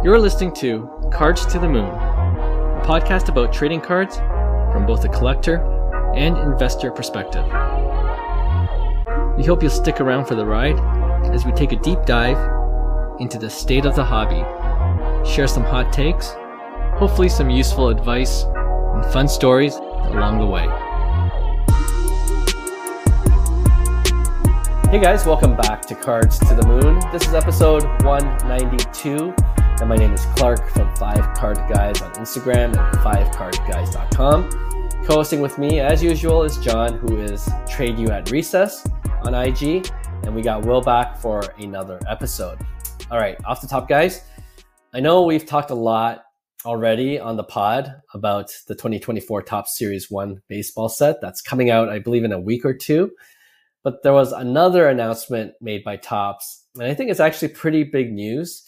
You're listening to Cards to the Moon, a podcast about trading cards from both a collector and investor perspective. We hope you'll stick around for the ride as we take a deep dive into the state of the hobby, share some hot takes, hopefully some useful advice, and fun stories along the way. Hey guys, welcome back to Cards to the Moon. This is episode 192, and my name is Clark from 5cardguys on Instagram and 5cardguys.com. Co-hosting with me, as usual, is John, who is Trade You at Recess on IG, and we got Will back for another episode. All right, off the top, guys. I know we've talked a lot already on the pod about the 2024 Topps Series 1 baseball set that's coming out, I believe, in a week or two. But there was another announcement made by Topps, and I think it's actually pretty big news.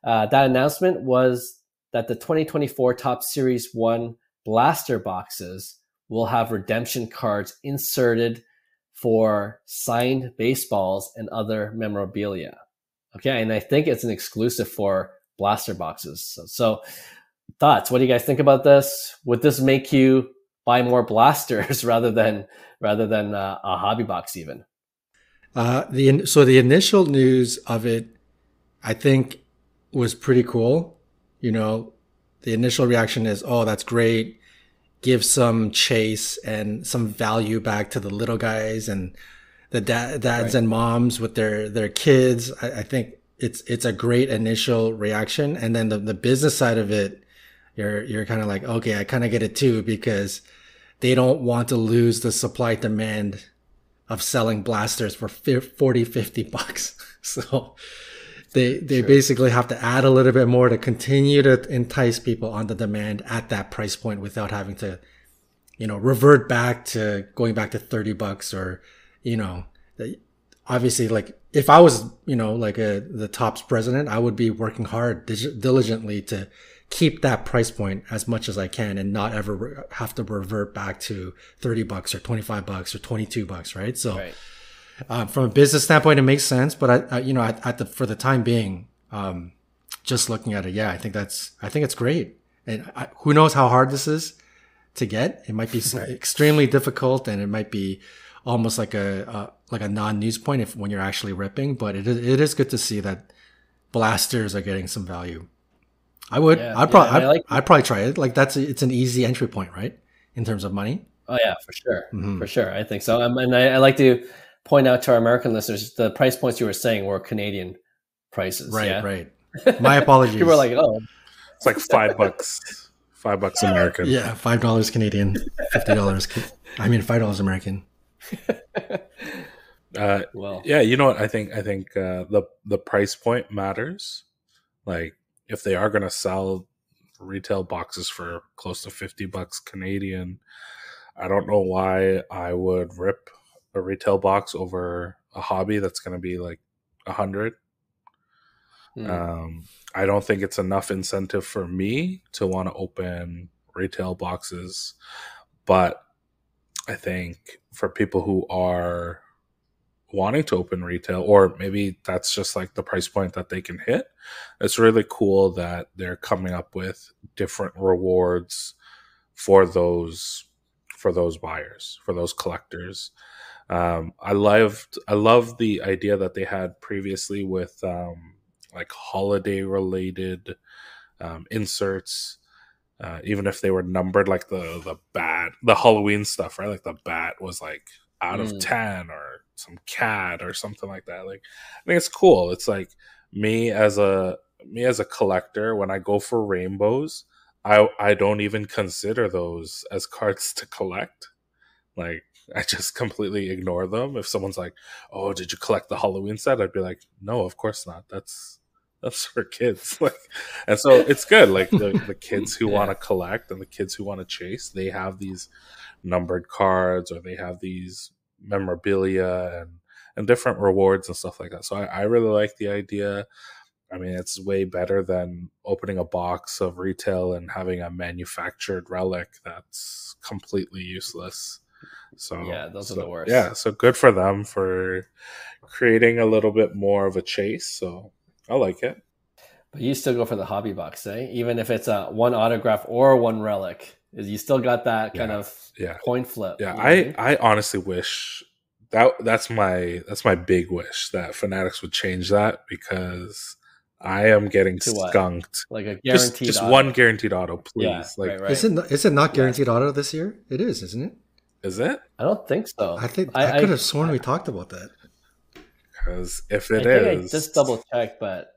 That announcement was that the 2024 Topps Series 1 blaster boxes will have redemption cards inserted for signed baseballs and other memorabilia. Okay, and I think it's an exclusive for blaster boxes. So thoughts, what do you guys think about this? Would this make you buy more blasters rather than a hobby box even? So the initial news of it, I think, was pretty cool. You know, the initial reaction is, oh, that's great. Give some chase and some value back to the little guys and the dads right. and moms with their kids. I think it's a great initial reaction. And then the business side of it, you're kind of like, okay, I kind of get it too, because they don't want to lose the supply demand of selling blasters for 40, 50 bucks. So they basically have to add a little bit more to continue to entice people on the demand at that price point without having to, revert back to going back to 30 bucks or, obviously, like if I was, the Topps president, I would be working hard diligently to keep that price point as much as I can and not ever have to revert back to 30 bucks or 25 bucks or 22 bucks. Right. So, right. From a business standpoint, it makes sense, but for the time being, just looking at it, I think it's great. And who knows how hard this is to get. It might be extremely difficult, and it might be almost like a non-news point when you're actually ripping, but it is good to see that blasters are getting some value. I'd probably try it. Like it's an easy entry point, right? In terms of money. Oh yeah, for sure. Mm-hmm. For sure. I think so. And I like to point out to our American listeners, the price points you were saying were Canadian prices. Right, yeah? right. My apologies. People were like, oh. It's like $5. $5 American. Yeah, $5 Canadian, $50. $5 American. Well, yeah, you know what? I think the price point matters. Like if they are going to sell retail boxes for close to $50 Canadian, I don't know why I would rip a retail box over a hobby that's going to be like 100. I don't think it's enough incentive for me to want to open retail boxes, but I think for people who are wanting to open retail, or maybe that's just like the price point that they can hit, it's really cool that they're coming up with different rewards for those buyers, for those collectors. I love the idea that they had previously with like holiday related inserts, even if they were numbered, like the Halloween stuff, right? Like the bat was like out of 10 or some cat or something like that. Like I think it's cool. It's like me as a collector, when I go for rainbows, I don't even consider those as cards to collect. Like I just completely ignore them. If someone's like, "Oh, did you collect the Halloween set?" I'd be like, "No, of course not. That's for kids." Like, and so it's good. Like the kids who want to collect and the kids who want to chase, they have these numbered cards, or they have these memorabilia and different rewards and stuff like that. So I really like the idea. I mean, it's way better than opening a box of retail and having a manufactured relic that's completely useless. So yeah, those are the worst. Yeah, so good for them for creating a little bit more of a chase. So I like it. But you still go for the hobby box, eh? Even if it's a one autograph or one relic, you still got that kind of coin flip. Yeah, I honestly wish that's my big wish that Fanatics would change that, because I am getting skunked. Like a guaranteed just auto. one guaranteed auto, please. Yeah, like, right. Is it not guaranteed auto this year? It is, isn't it? Is it? I don't think so. I could have sworn we talked about that. Because if it is, I just double check, but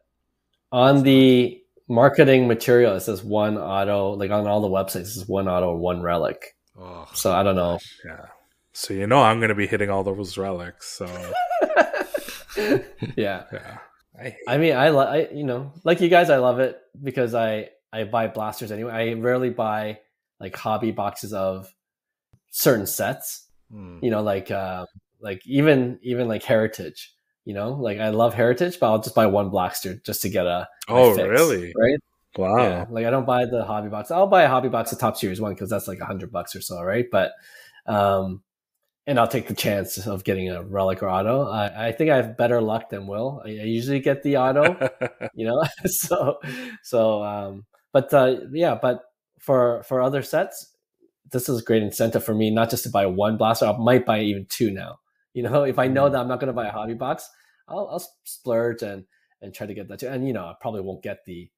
on the marketing material, it says one auto. Like on all the websites, it says one auto, one relic. Oh, so I don't know. Yeah. So I'm going to be hitting all those relics. So yeah. I mean, I like you guys, I love it because I buy blasters anyway. I rarely buy like hobby boxes of certain sets. Like even like Heritage. Like I love Heritage, but I'll just buy one blaster just to get a fix, really? Right? Wow. Yeah, like I don't buy the hobby box. I'll buy a hobby box of Top Series 1 because that's like $100 or so, right? But and I'll take the chance of getting a relic or auto. I think I have better luck than Will. I usually get the auto, but for other sets, this is a great incentive for me, not just to buy one blaster. I might buy even two now. If I know that I'm not going to buy a hobby box, I'll splurge and try to get that too. And, I probably won't get the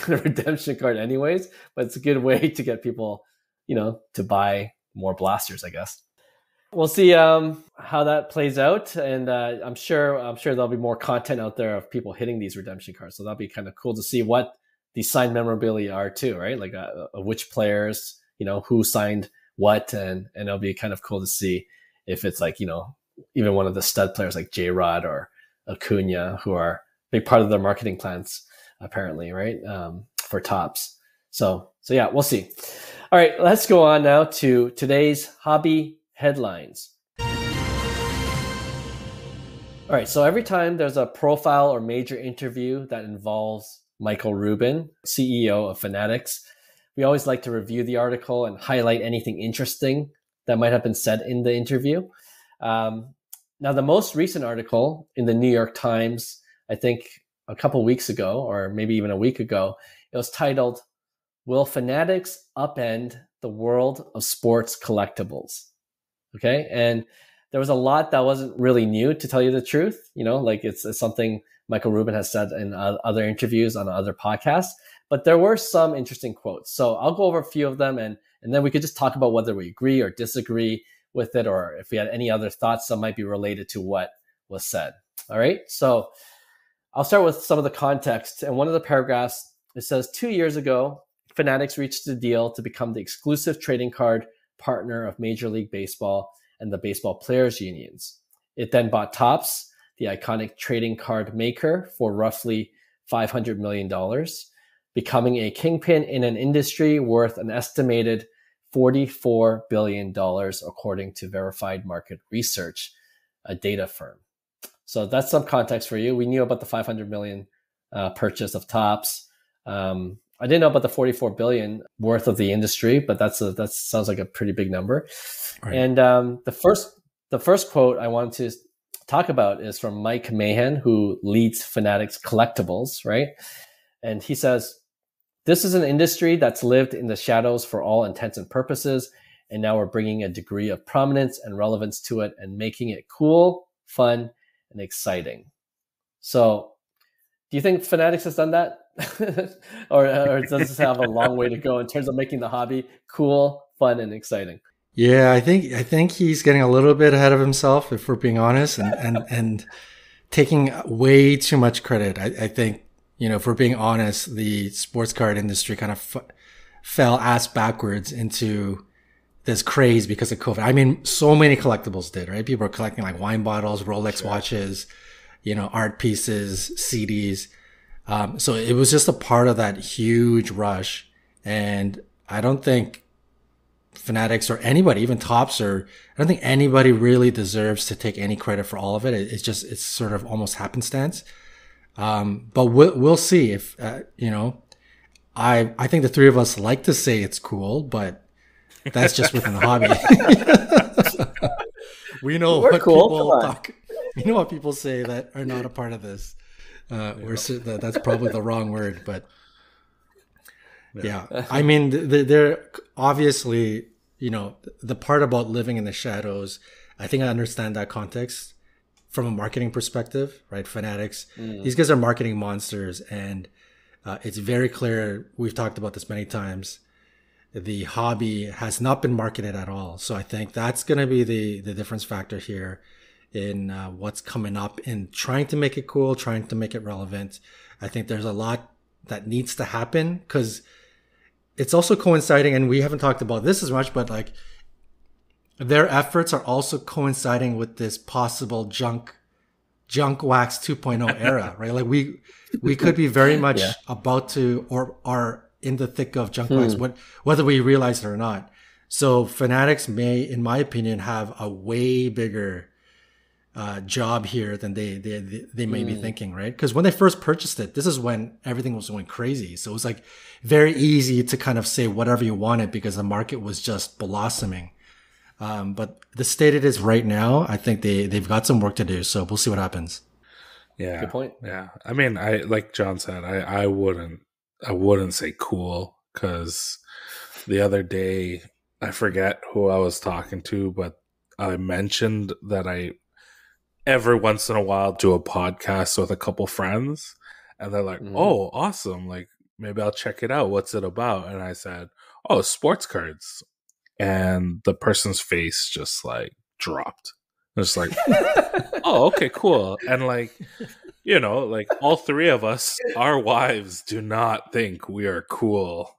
redemption card anyways, but it's a good way to get people, to buy more blasters, I guess. We'll see how that plays out. And I'm sure there'll be more content out there of people hitting these redemption cards. So that'll be kind of cool to see what the signed memorabilia are too, right? Like which players, who signed what, and it'll be kind of cool to see if it's like, even one of the stud players like J-Rod or Acuna, who are a big part of their marketing plans, apparently, right? For Topps. So yeah, we'll see. All right, let's go on now to today's hobby headlines. All right, so every time there's a profile or major interview that involves Michael Rubin, CEO of Fanatics, we always like to review the article and highlight anything interesting that might have been said in the interview. Now, the most recent article in the New York Times, I think a couple weeks ago, or maybe even a week ago, it was titled, "Will Fanatics Upend the World of Sports Collectibles?" Okay. And there was a lot that wasn't really new, to tell you the truth. Like it's something Michael Rubin has said in other interviews on other podcasts, but there were some interesting quotes. So I'll go over a few of them and then we could just talk about whether we agree or disagree with it, or if we had any other thoughts that might be related to what was said. All right. So I'll start with some of the context. And one of the paragraphs, it says, 2 years ago, Fanatics reached a deal to become the exclusive trading card partner of Major League Baseball and the baseball players unions. It then bought Topps, the iconic trading card maker, for roughly $500 million, becoming a kingpin in an industry worth an estimated $44 billion, according to Verified Market Research, a data firm. So that's some context for you. We knew about the $500 million purchase of Topps. I didn't know about the $44 billion worth of the industry, but that sounds like a pretty big number. Right. And the first quote I wanted to talk about is from Mike Mahan, who leads Fanatics Collectibles, right? And he says, "This is an industry that's lived in the shadows for all intents and purposes, and now we're bringing a degree of prominence and relevance to it and making it cool, fun, and exciting." So do you think Fanatics has done that? or does this have a long way to go in terms of making the hobby cool, fun, and exciting? Yeah, I think he's getting a little bit ahead of himself, if we're being honest, and taking way too much credit. I think, if we're being honest, the sports card industry kind of fell ass backwards into this craze because of COVID. I mean, so many collectibles did, right? People are collecting like wine bottles, Rolex watches, art pieces, CDs. So it was just a part of that huge rush. And I don't think Fanatics or anybody, even Topps, I don't think anybody really deserves to take any credit for all of it. It's sort of almost happenstance. But we'll see if, I think the three of us like to say it's cool, but that's just within the hobby. We know what people talk. We know what people say that are not a part of this. That's probably the wrong word, but yeah. I mean, they're obviously, the part about living in the shadows, I think I understand that context from a marketing perspective, right? Fanatics, these guys are marketing monsters, and it's very clear. We've talked about this many times. The hobby has not been marketed at all. So I think that's going to be the difference factor here in what's coming up in trying to make it cool, trying to make it relevant. I think there's a lot that needs to happen because it's also coinciding, and we haven't talked about this as much, but like their efforts are also coinciding with this possible junk wax 2.0 era, right? Like we could be very much about to or are in the thick of junk wax, whether we realize it or not. So Fanatics may, in my opinion, have a way bigger job here than they may be thinking, right? Because when they first purchased it, this is when everything was going crazy. So it was like very easy to kind of say whatever you wanted because the market was just blossoming. But the state it is right now, I think they've got some work to do. So we'll see what happens. Yeah. Good point. Yeah. I mean, like John said, I wouldn't say cool because the other day, I forget who I was talking to, but I mentioned that I every once in a while do a podcast with a couple friends, and they're like, "Oh, awesome. Like maybe I'll check it out. What's it about?" And I said, "Oh, sports cards." And the person's face just like dropped. It's like, "Oh, okay, cool." And like, like all three of us, our wives do not think we are cool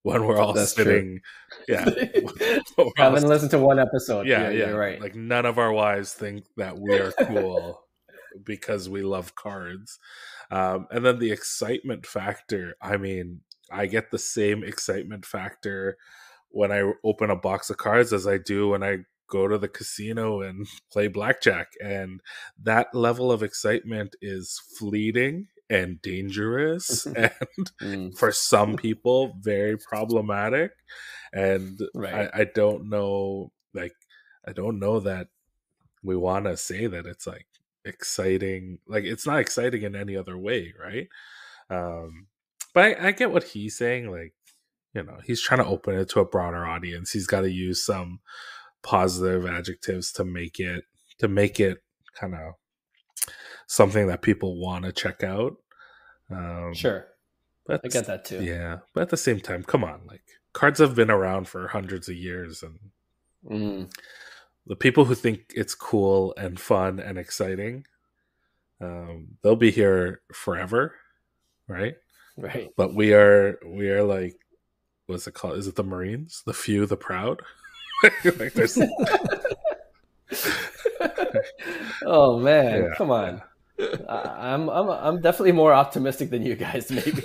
when we're all sitting. True. Yeah. Haven't listened to one episode. Yeah, you're right. Like none of our wives think that we are cool because we love cards. And then the excitement factor. I mean, I get the same excitement factor when I open a box of cards as I do when I go to the casino and play blackjack. And that level of excitement is fleeting and dangerous and for some people very problematic. And I don't know, I don't know that we want to say that it's like exciting. Like it's not exciting in any other way, right? But I get what he's saying. Like, he's trying to open it to a broader audience. He's got to use some positive adjectives to make it kind of something that people want to check out. Sure. But I get that too. Yeah. But at the same time, come on, like cards have been around for hundreds of years, and the people who think it's cool and fun and exciting, they'll be here forever. Right. Right. But we are like, what's it called? Is it the Marines? The few, the proud? Like there's... Oh man, come on. I'm definitely more optimistic than you guys, maybe.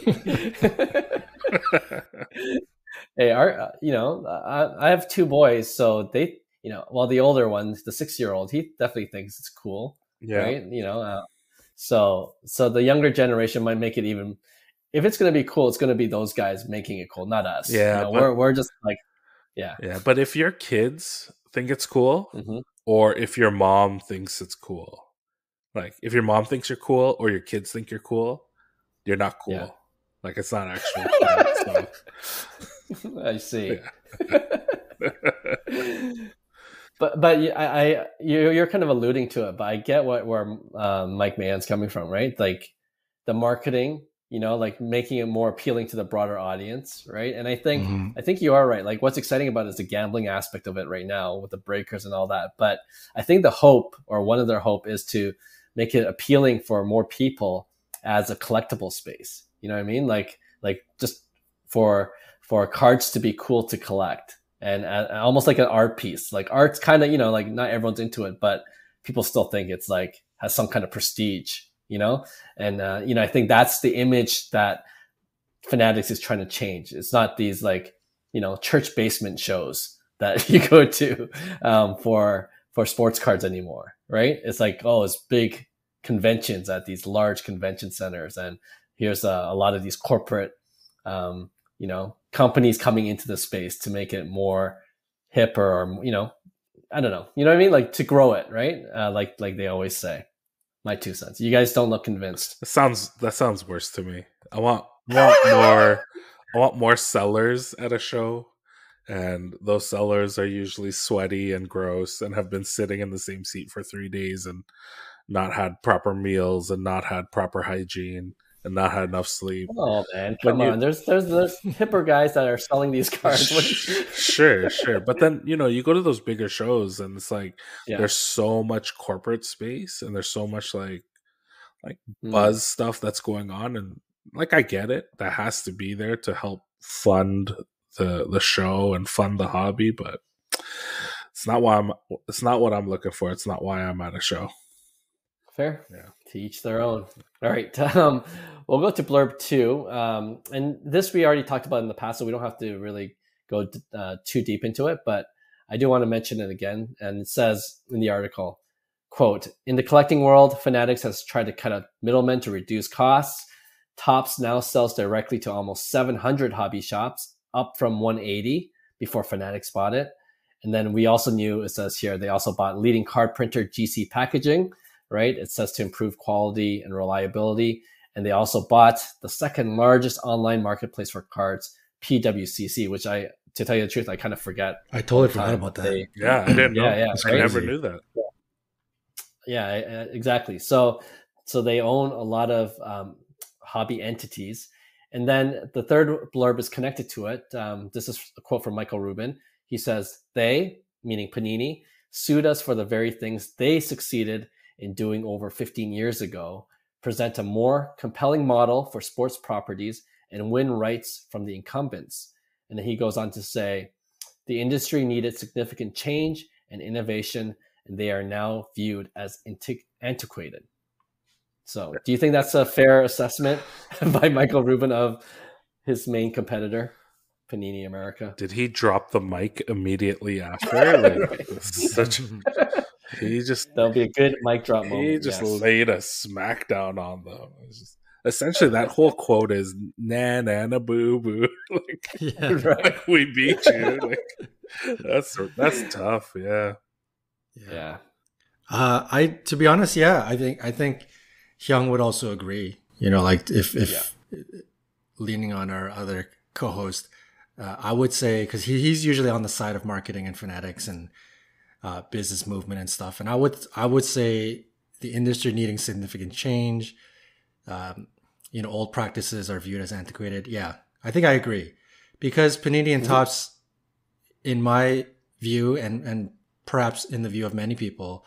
Hey, I have two boys, so they, well, the older one, the 6-year-old, he definitely thinks it's cool, right? So the younger generation might make it even. If it's going to be cool, it's going to be those guys making it cool, not us. Yeah, we're just like, yeah. But if your kids think it's cool, or if your mom thinks it's cool, like if your mom thinks you're cool or your kids think you're cool, you're not cool. Yeah. Like it's not actually cool. So. I see. Yeah. But you're kind of alluding to it. But I get where Mike Mahan's coming from, right? Like the marketing, like making it more appealing to the broader audience, right? And I think you are right. Like what's exciting about it is the gambling aspect of it right now with the breakers and all that. But I think the hope, or one of their hope, is to make it appealing for more people as a collectible space. You know what I mean? Like just for cards to be cool to collect, and almost like an art piece. Like art's kind of, like not everyone's into it, but people still think it's like has some kind of prestige. And I think that's the image that Fanatics is trying to change. It's not these like, church basement shows that you go to for sports cards anymore, right? It's like, it's big conventions at these large convention centers, and here's a lot of these corporate, companies coming into the space to make it more hipper, or I don't know, you know what I mean? Like to grow it, right? Like they always say. My 2 cents. You guys don't look convinced. That sounds worse to me. I want more sellers at a show, and those sellers are usually sweaty and gross and have been sitting in the same seat for 3 days and not had proper meals and not had proper hygiene and not had enough sleep. Oh man, When come you on. There's hipper guys that are selling these cards. sure, but then you go to those bigger shows and it's like Yeah. there's so much corporate space and there's so much like Mm. buzz stuff that's going on, and like I get it, that has to be there to help fund the show and fund the hobby, but it's not what I'm looking for. It's not why I'm at a show. Fair. Yeah. To each their own. All right. We'll go to blurb 2. And this we already talked about in the past, so we don't have to really go too deep into it, but I do want to mention it again. And it says in the article, quote, in the collecting world, Fanatics has tried to cut out middlemen to reduce costs. Topps now sells directly to almost 700 hobby shops, up from 180 before Fanatics bought it. And then we also knew, it says here, they also bought leading card printer GC Packaging, right? It says to improve quality and reliability. And they also bought the second largest online marketplace for cards, PWCC, which to tell you the truth, I kind of forget. I totally forgot about that. Yeah, I didn't know. Yeah, I never knew that. Yeah, exactly. So they own a lot of hobby entities. And then the third blurb is connected to it. This is a quote from Michael Rubin. He says, they, meaning Panini, sued us for the very things they succeeded in doing over 15 years ago, present a more compelling model for sports properties and win rights from the incumbents. And then he goes on to say, the industry needed significant change and innovation, and they are now viewed as antiquated. So do you think that's a fair assessment by Michael Rubin of his main competitor, Panini America? Did he drop the mic immediately after? That'll be a good mic drop moment. He just laid a smackdown on them. Essentially, that whole quote is "na na na boo boo." Like we beat you. Like that's tough. Yeah. To be honest, I think Hyung would also agree. Like if leaning on our other co-host, I would say, because he's usually on the side of marketing and Fanatics and business movement and stuff, and I would say the industry needing significant change. Old practices are viewed as antiquated. Yeah, I think I agree, because Panini and Topps, in my view, and perhaps in the view of many people,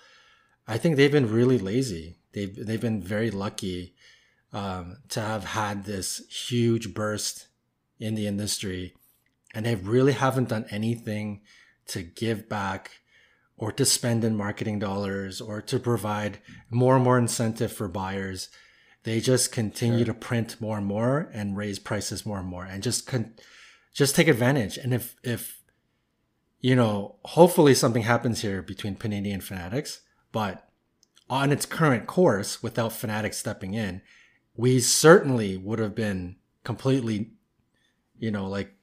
I think they've been really lazy. They've been very lucky to have had this huge burst in the industry, and they really haven't done anything to give back or to spend in marketing dollars or to provide more and more incentive for buyers. They just continue to print more and more and raise prices more and more and just take advantage. And if hopefully something happens here between Panini and Fanatics, but on its current course, without Fanatics stepping in, we certainly would have been completely, like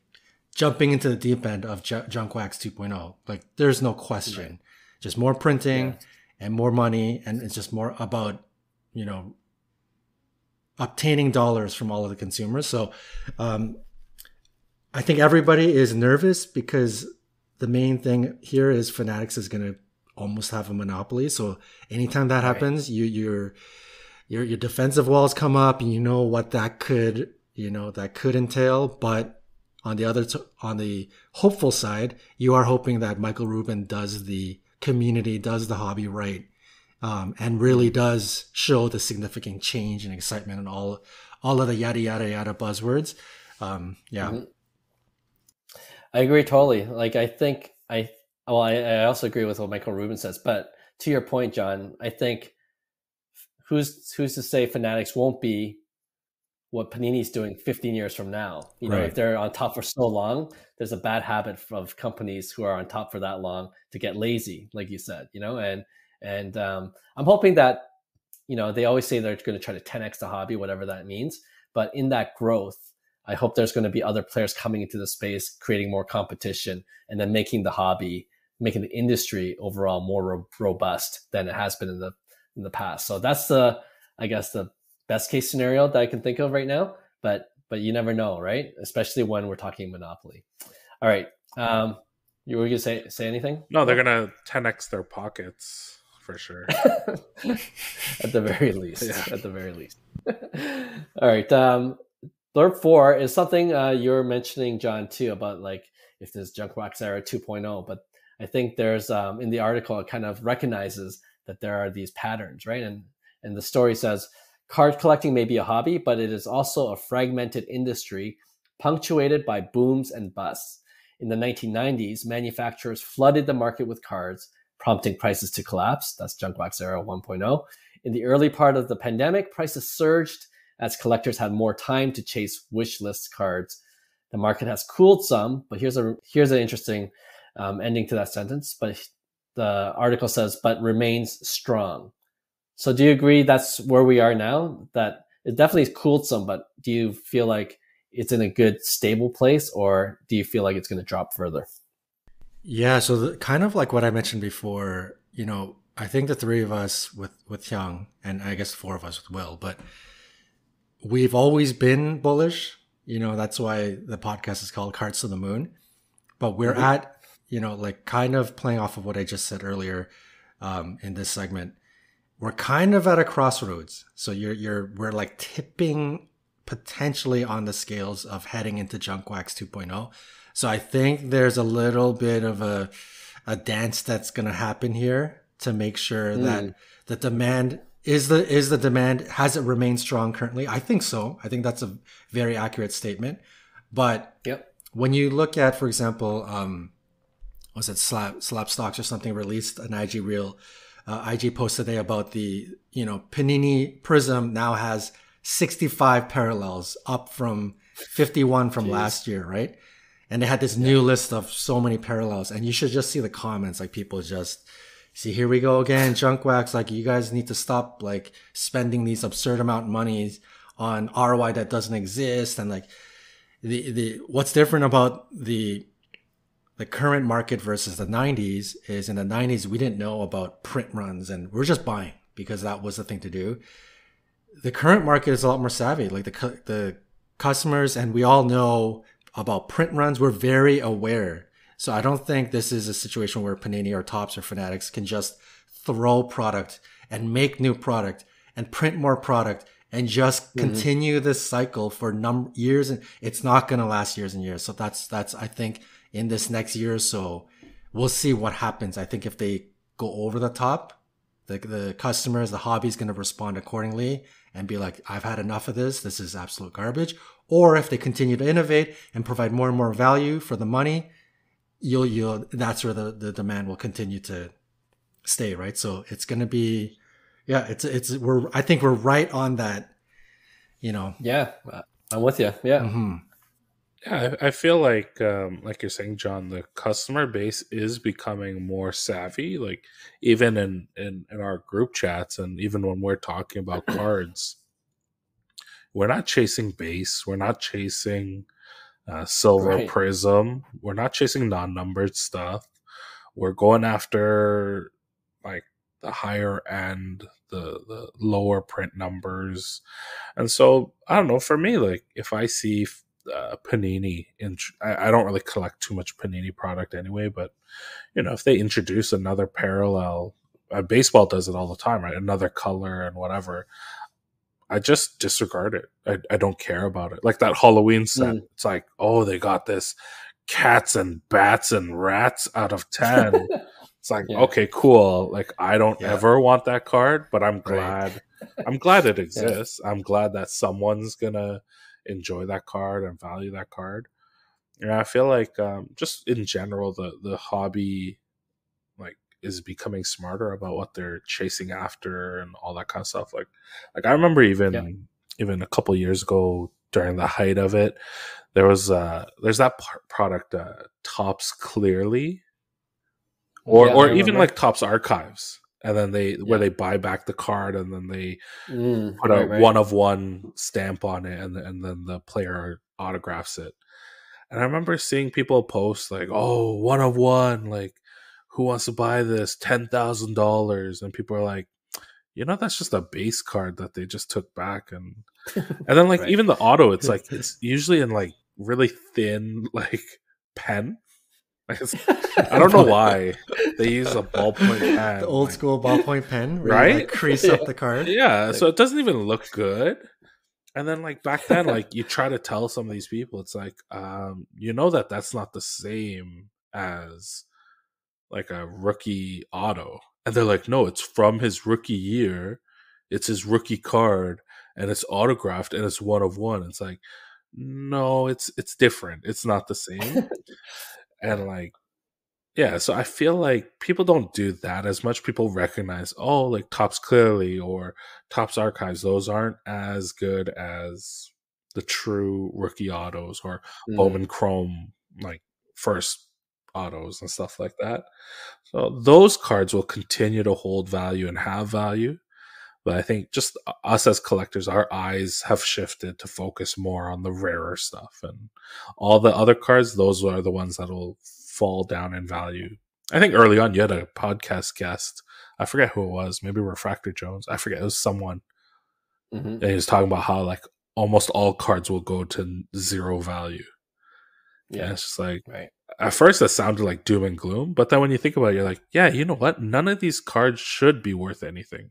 jumping into the deep end of Junk Wax 2.0. Like there's no question. Just more printing and more money. And it's just more about, obtaining dollars from all of the consumers. So I think everybody is nervous because the main thing here is Fanatics is going to almost have a monopoly. So anytime that happens, your defensive walls come up, and you know what that could entail. But on the hopeful side, you are hoping that Michael Rubin does the community, does the hobby right, and really does show the significant change and excitement and all of the yada yada yada buzzwords. Mm-hmm. I agree totally. Like I also agree with what Michael Rubin says. But to your point, John, I think who's to say Fanatics won't be what Panini's doing 15 years from now? If they're on top for so long, there's a bad habit of companies who are on top for that long to get lazy, like you said. And I'm hoping that they always say they're going to try to 10x the hobby, whatever that means. But in that growth, I hope there's going to be other players coming into the space, creating more competition, and then making the industry overall more robust than it has been in in the past. So that's I guess the best case scenario that I can think of right now. But you never know, right? Especially when we're talking Monopoly. All right. You were gonna say anything? No, they're gonna 10x their pockets for sure. At the very least. Yeah. At the very least. All right. Blurb 4 is something you're mentioning, John, too, about like if there's Junk Wax Era 2.0. But I think there's in the article, it kind of recognizes that there are these patterns, right? And the story says card collecting may be a hobby, but it is also a fragmented industry punctuated by booms and busts. In the 1990s, manufacturers flooded the market with cards, prompting prices to collapse. That's Junk Wax Era 1.0. In the early part of the pandemic, prices surged as collectors had more time to chase wish list cards. The market has cooled some, but here's an interesting ending to that sentence. But the article says, but remains strong. So do you agree that's where we are now? That it definitely cooled some, but do you feel like it's in a good stable place, or do you feel like it's going to drop further? Yeah, so kind of like what I mentioned before, I think the three of us with Hyung, and I guess 4 of us with Will, but we've always been bullish. That's why the podcast is called Cards to the Moon. But we're at, like kind of playing off of what I just said earlier in this segment. We're kind of at a crossroads. So we're like tipping potentially on the scales of heading into Junk Wax 2.0. So I think there's a little bit of a dance that's going to happen here to make sure that the demand is the demand. Has it remained strong currently? I think so. I think that's a very accurate statement. But when you look at, for example, was it Slap Stocks or something released an IG reel, IG post today about the, Panini Prism now has 65 parallels, up from 51 from last year, right? And they had this new list of so many parallels, and you should just see the comments. Like people just see, here we go again, Junk Wax. Like you guys need to stop like spending these absurd amount of monies on ROI that doesn't exist. And like the what's different about the current market versus the 90s is in the 90s we didn't know about print runs and we're just buying because that was the thing to do. The current market is a lot more savvy. Like the customers, and we all know about print runs. We're very aware. So I don't think this is a situation where Panini or Topps or Fanatics can just throw product and make new product and print more product and just continue this cycle for years. And it's not going to last years and years. So that's I think in this next year or so, we'll see what happens. I think if they go over the top, the customers, the hobby is going to respond accordingly and be like, I've had enough of this. This is absolute garbage. Or if they continue to innovate and provide more and more value for the money, that's where the demand will continue to stay, right? So it's going to be, I think we're right on that, Yeah, I'm with you. Yeah. Mm-hmm. Yeah, I feel like you're saying, John, the customer base is becoming more savvy. Like even in our group chats, and even when we're talking about cards, we're not chasing base. We're not chasing silver prism. We're not chasing non-numbered stuff. We're going after like the higher end, the lower print numbers. And so I don't know. For me, like if I see Panini, I don't really collect too much Panini product anyway, but if they introduce another parallel, baseball does it all the time, right? Another color and whatever, I just disregard it. I don't care about it. Like that Halloween set, it's like, oh, they got this cats and bats and rats out of 10. It's like, okay, cool. Like I don't ever want that card, but I'm glad it exists. I'm glad that someone's gonna enjoy that card and value that card. And I feel like just in general the hobby like is becoming smarter about what they're chasing after and all that kind of stuff. Like I remember even a couple years ago during the height of it, there's that product Topps Clearly or even like Topps Archives. And then where they buy back the card and then they put a one of one stamp on it and then the player autographs it. And I remember seeing people post like, oh, 1 of 1, like who wants to buy this? $10,000. And people are like, that's just a base card that they just took back. And then like Right. even the auto, it's like it's usually in like really thin like pen. Like I don't know why they use a ballpoint pen, The old school ballpoint pen, where right? you like crease up the card. Yeah, so it doesn't even look good. And then like back then, like you try to tell some of these people, it's like, that's not the same as like a rookie auto. And they're like, no, it's from his rookie year. It's his rookie card and it's autographed and it's 1 of 1. It's like, no, it's different. It's not the same. And like, yeah, so I feel like people don't do that as much. People recognize, oh, like Topps Clearly or Topps Archives, those aren't as good as the true rookie autos or Bowman Chrome, like first autos and stuff like that. So those cards will continue to hold value and have value. But I think just us as collectors, our eyes have shifted to focus more on the rarer stuff. And all the other cards, those are the ones that will fall down in value. I think early on you had a podcast guest. I forget who it was. Maybe Refractor Jones. I forget. It was someone. And he was talking about how like almost all cards will go to 0 value. Yeah. And it's just like, right. At first that sounded like doom and gloom. But then when you think about it, you're like, yeah, you know what? None of these cards should be worth anything.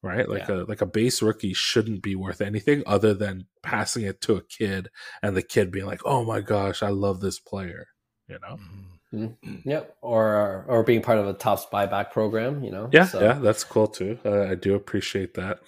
Right? Like a base rookie shouldn't be worth anything other than passing it to a kid and the kid being like, oh my gosh, I love this player, Yep. Or being part of a Topps buyback program, Yeah, that's cool too. I do appreciate that.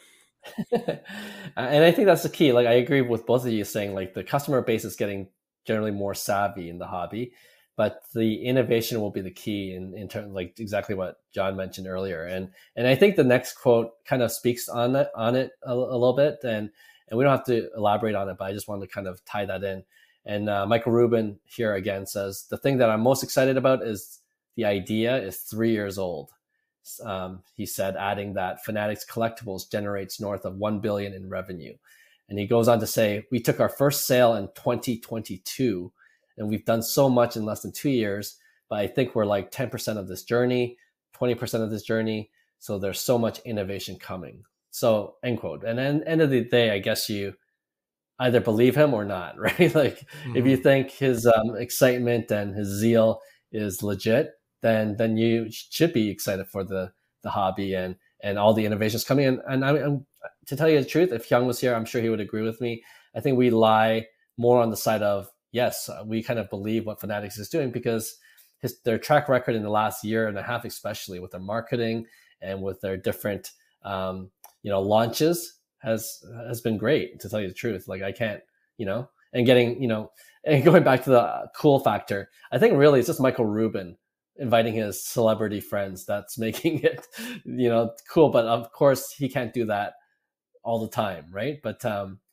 And I think that's the key. Like I agree with both of you saying like the customer base is getting generally more savvy in the hobby, but the innovation will be the key in terms like exactly what John mentioned earlier. And I think the next quote kind of speaks on it a little bit, and we don't have to elaborate on it, but I just wanted to kind of tie that in. And Michael Rubin here again says, the thing that I'm most excited about is the idea is 3 years old. He said, adding that Fanatics Collectibles generates north of 1 billion in revenue. And he goes on to say, we took our first sale in 2022 and we've done so much in less than 2 years, but I think we're like 10% of this journey, 20% of this journey. So there's so much innovation coming. So end quote. And then end of the day, I guess you either believe him or not, right? Like if you think his excitement and his zeal is legit, then you should be excited for the hobby and all the innovations coming in. And I'm to tell you the truth, if Hyung was here, I'm sure he would agree with me. I think we lie more on the side of, yes, we kind of believe what Fanatics is doing because their track record in the last year and a half, especially with their marketing and with their different, launches has been great, to tell you the truth. Like I can't, and getting, and going back to the cool factor, I think really it's just Michael Rubin inviting his celebrity friends that's making it, cool. But of course he can't do that all the time, right? But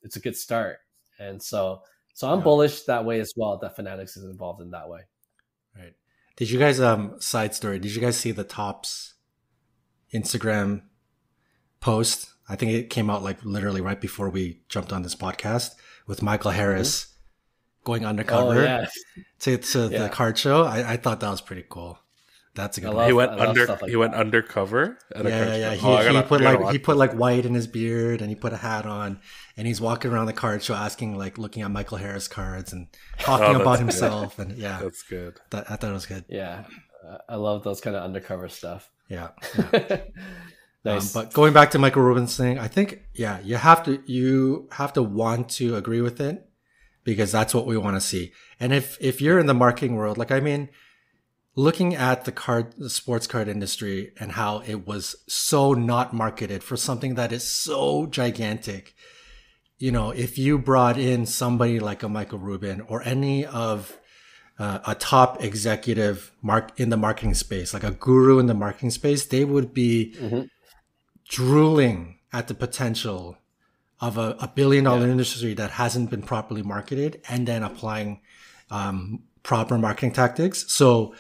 it's a good start. And so I'm bullish that way as well, that Fanatics is involved in that way. Right. Did you guys, side story, did you guys see the Topps Instagram post? I think it came out like literally right before we jumped on this podcast with Michael Harris going undercover to the card show. I thought that was pretty cool. That's a good one. He went undercover at a card show. He put like white in his beard and he put a hat on and he's walking around the card show looking at Michael Harris cards and talking about himself. Good. And yeah, that's good. I thought it was good. Yeah. I love those kind of undercover stuff. Yeah. Nice. But going back to Michael Rubin's thing, I think, you have to want to agree with it because that's what we want to see. And if you're in the marketing world, looking at the sports card industry and how it was so not marketed for something that is so gigantic, if you brought in somebody like a Michael Rubin or any of a top executive in the marketing space, like a guru in the marketing space, they would be drooling at the potential of a $1 billion industry that hasn't been properly marketed and then applying proper marketing tactics. So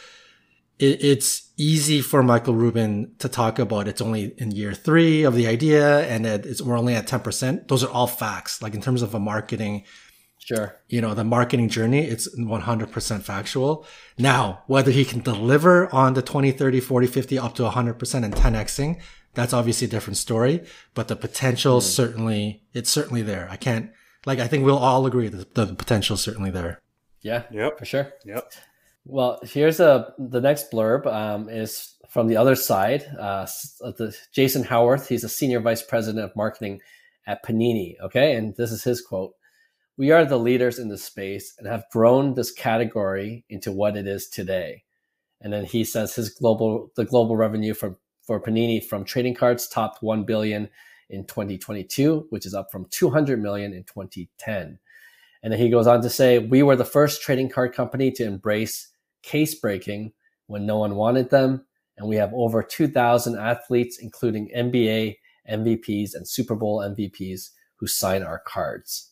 it's easy for Michael Rubin to talk about it's only in year 3 of the idea and that we're only at 10%. Those are all facts. Like in terms of a marketing, the marketing journey, it's 100% factual. Now, whether he can deliver on the 20, 30, 40, 50, up to 100% and 10xing, that's obviously a different story, but the potential it's certainly there. I think we'll all agree that the potential is certainly there. Yeah, Yep. for sure. Yep. Well, here's the next blurb is from the other side. Jason Howarth, he's a senior vice president of marketing at Panini. Okay, and this is his quote: "We are the leaders in this space and have grown this category into what it is today." And then he says the global revenue for Panini from trading cards topped $1 billion in 2022, which is up from $200 million in 2010. And then he goes on to say, "We were the first trading card company to embrace case breaking when no one wanted them. And we have over 2,000 athletes, including NBA MVPs and Super Bowl MVPs, who sign our cards."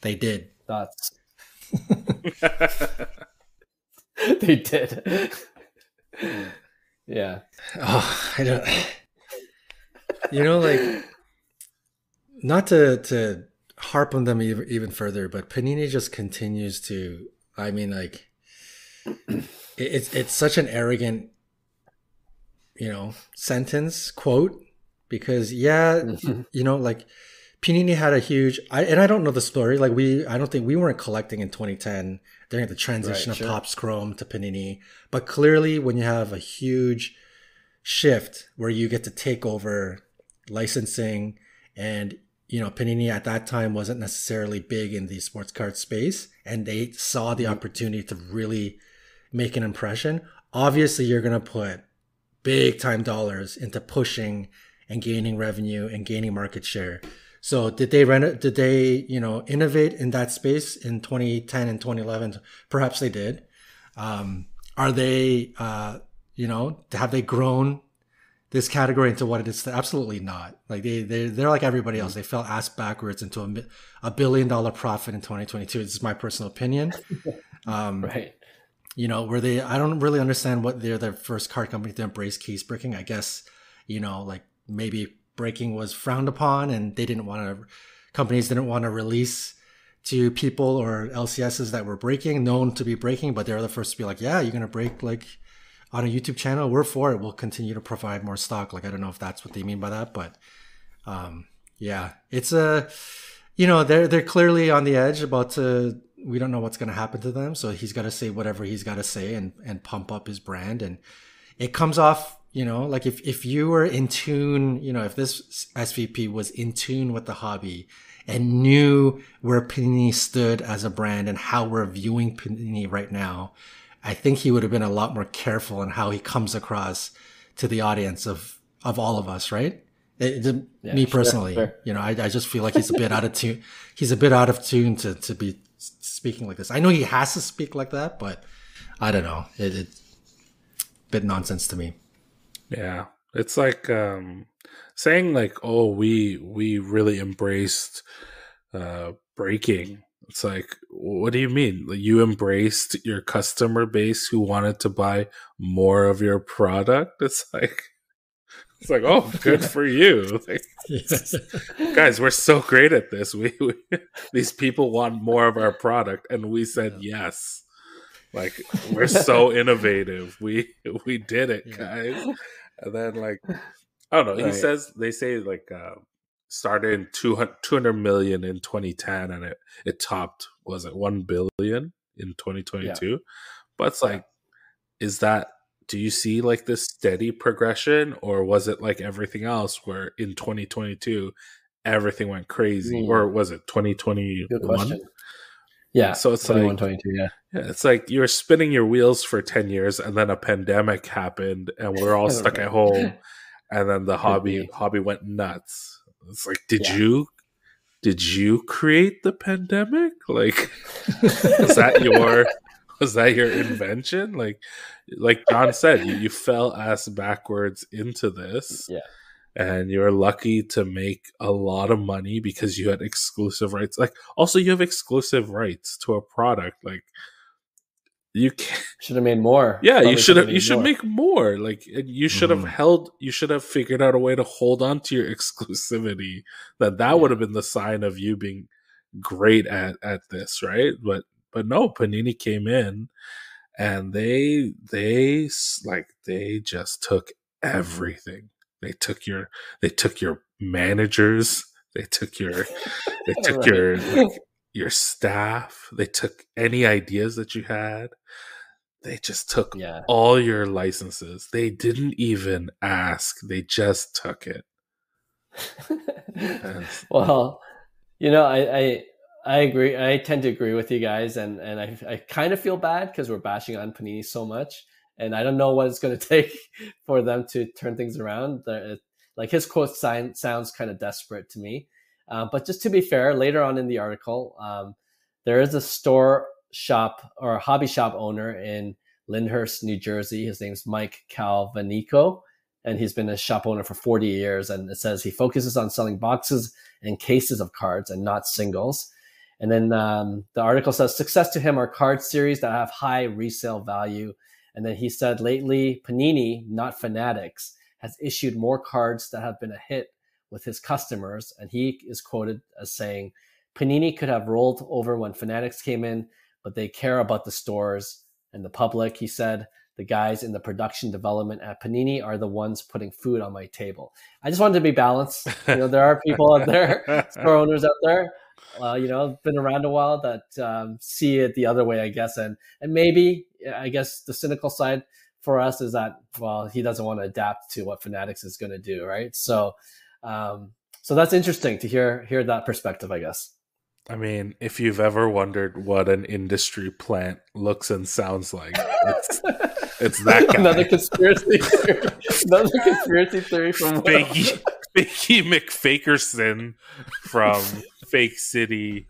They did. Thoughts? They did. Yeah. Oh, I don't. Like, not to harp on them even further, but Panini just continues to. I mean, like, it's such an arrogant, sentence quote, because like, Panini had a huge. I don't know the story. Like, I don't think we weren't collecting in 2010 during the transition of Topps Chrome to Panini, but clearly when you have a huge shift where you get to take over licensing, and Panini at that time wasn't necessarily big in the sports card space, and they saw the opportunity to really make an impression. Obviously, you're going to put big time dollars into pushing and gaining revenue and gaining market share. So did they innovate in that space in 2010 and 2011? Perhaps they did. Are they, have they grown this category into what it is? Absolutely not. Like they're like everybody else. They fell ass backwards into $1 billion profit in 2022. This is my personal opinion. Right. I don't really understand what they're the first card company to embrace case breaking. I guess, like maybe breaking was frowned upon and companies didn't want to release to people or LCSs that were known to be breaking, but they're the first to be like, yeah, you're going to break like on a YouTube channel. We're for it. We'll continue to provide more stock. Like, I don't know if that's what they mean by that, but it's they're clearly on the edge we don't know what's going to happen to them. So he's got to say whatever he's got to say and pump up his brand. And it comes off, like if you were in tune, if this SVP was in tune with the hobby and knew where Panini stood as a brand and how we're viewing Panini right now, I think he would have been a lot more careful in how he comes across to the audience of all of us, right? Me personally, sure. I just feel like he's a bit out of tune. He's a bit out of tune to be speaking like this. I know he has to speak like that, but I don't know. It's a bit nonsense to me. Yeah. It's like saying like, oh, we really embraced breaking. It's like, what do you mean? Like, you embraced your customer base who wanted to buy more of your product? It's like, oh, good for you. Like, guys, we're so great at this. We these people want more of our product, and we said yes. Like, we're so innovative. We did it, guys. And then, like, I don't know. Right. They say like started in 200 million in 2010, and it topped, was it 1 billion in 2022? Yeah. But it's like, do you see like this steady progression, or was it like everything else where in 2022 everything went crazy, or was it 2021? Good question. Yeah. So it's 22, yeah. Yeah, it's like you were spinning your wheels for 10 years and then a pandemic happened and we're all stuck at home, and then the hobby went nuts. It's like, did you create the pandemic? Like, was that your invention? Like John said, you fell ass backwards into this. Yeah. And you're lucky to make a lot of money because you had exclusive rights. Like, also you have exclusive rights to a product. Like, you should have made more. Yeah, you should make more. Like, you should have figured out a way to hold on to your exclusivity. That would have been the sign of you being great at this, right? But no, Panini came in and they just took everything. They took your managers. They took your Right. your staff. They took any ideas that you had. They just took Yeah. all your licenses. They didn't even ask. They just took it. And Well, you know, I agree. I tend to agree with you guys, and I kind of feel bad because we're bashing on Panini so much, and I don't know what it's going to take for them to turn things around. Like his quote sounds kind of desperate to me. But just to be fair, later on in the article, there is a store shop or a hobby shop owner in Lyndhurst, New Jersey. His name's Mike Calvanico, and he's been a shop owner for 40 years. And it says he focuses on selling boxes and cases of cards and not singles. And then the article says success to him are card series that have high resale value. And then he said lately, Panini, not Fanatics, has issued more cards that have been a hit with his customers. And he is quoted as saying, Panini could have rolled over when Fanatics came in, but they care about the stores and the public. He said, the guys in the production development at Panini are the ones putting food on my table. I just wanted to be balanced. You know, there are people out there, store owners out there, you know, been around a while that see it the other way, I guess. And maybe, I guess the cynical side for us is that, well, he doesn't want to adapt to what Fanatics is going to do, right? So that's interesting to hear that perspective, I guess. I mean, if you've ever wondered what an industry plant looks and sounds like, it's that guy. Another conspiracy theory. Another conspiracy theory from Fakey McFakerson from Fake City,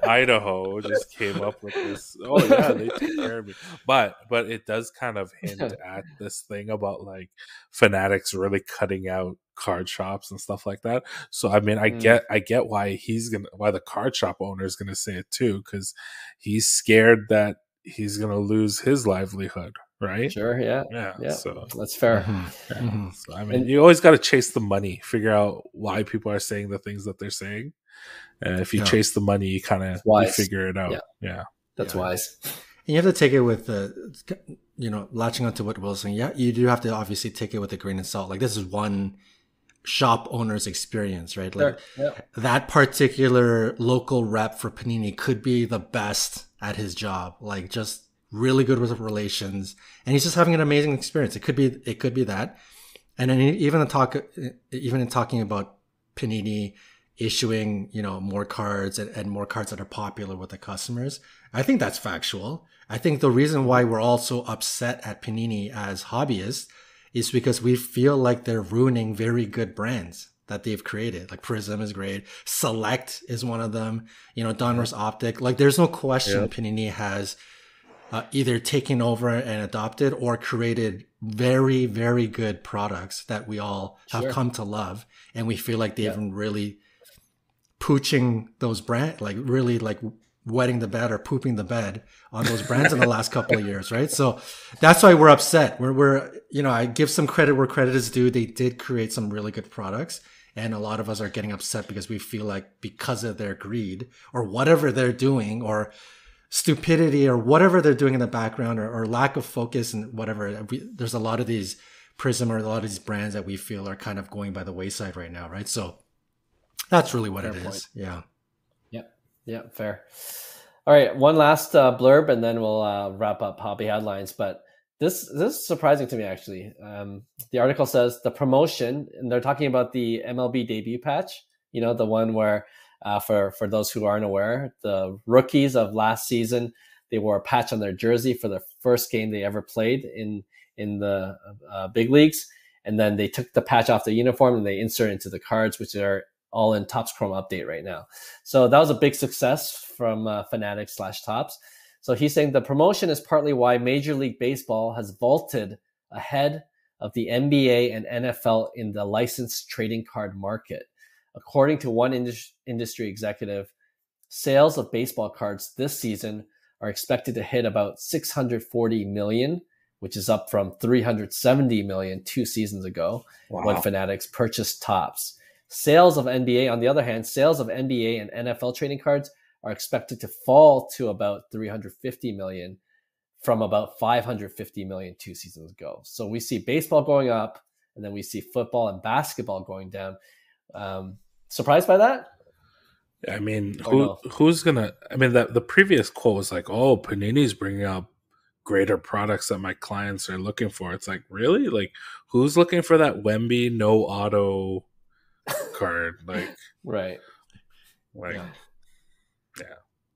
Idaho just came up with this. Oh yeah, they take care of me. But it does kind of hint at this thing about like Fanatics really cutting out card shops and stuff like that. So I mean, I get why why the card shop owner is gonna say it too, because he's scared that he's gonna lose his livelihood, right? Sure, yeah. So that's fair. Mm-hmm. So I mean, you always got to chase the money, figure out why people are saying the things that they're saying. And if you chase the money, you kind of figure it out. Yeah. That's wise. And you have to take it with latching onto what Will's saying. Yeah, you do have to obviously take it with a grain of salt. Like this is one shop owner's experience, right? Like that particular local rep for Panini could be the best at his job. Like just really good with relations, and he's just having an amazing experience. It could be that. And then even in talking about Panini issuing, more cards and more cards that are popular with the customers, I think that's factual. I think the reason why we're all so upset at Panini as hobbyists is because we feel like they're ruining very good brands that they've created. Like Prism is great. Select is one of them. Donruss Optic. Like there's no question Panini has either taken over and adopted or created very, very good products that we all have come to love. And we feel like they've been really pooching those brands, like really like wetting the bed or pooping the bed on those brands in the last couple of years, right? So that's why we're upset. We're I give some credit where credit is due. They did create some really good products. And a lot of us are getting upset because we feel like because of their greed or whatever they're doing or stupidity or whatever they're doing in the background or lack of focus and whatever, there's a lot of these Prism or a lot of these brands that we feel are kind of going by the wayside right now, right? So that's really what it is. Yeah. Yeah, fair. All right, one last blurb, and then we'll wrap up hobby headlines. But this is surprising to me, actually. The article says the promotion, and they're talking about the MLB debut patch. The one where, for those who aren't aware, the rookies of last season, they wore a patch on their jersey for the first game they ever played in the big leagues, and then they took the patch off the uniform and they insert it into the cards, which are all in Topps Chrome update right now. So that was a big success from Fanatics /Topps. So he's saying the promotion is partly why Major League Baseball has vaulted ahead of the NBA and NFL in the licensed trading card market. According to one industry executive, sales of baseball cards this season are expected to hit about 640 million, which is up from 370 million 2 seasons ago when Fanatics purchased Topps. Sales of NBA, on the other hand, sales of NBA and NFL trading cards are expected to fall to about 350 million from about 550 million 2 seasons ago. So we see baseball going up and then we see football and basketball going down. Surprised by that? I mean, No? who's gonna? I mean, the previous quote was like, "Oh, Panini's bringing up greater products that my clients are looking for." It's like, really? Like, who's looking for that Wemby no auto card? Like, Right. yeah.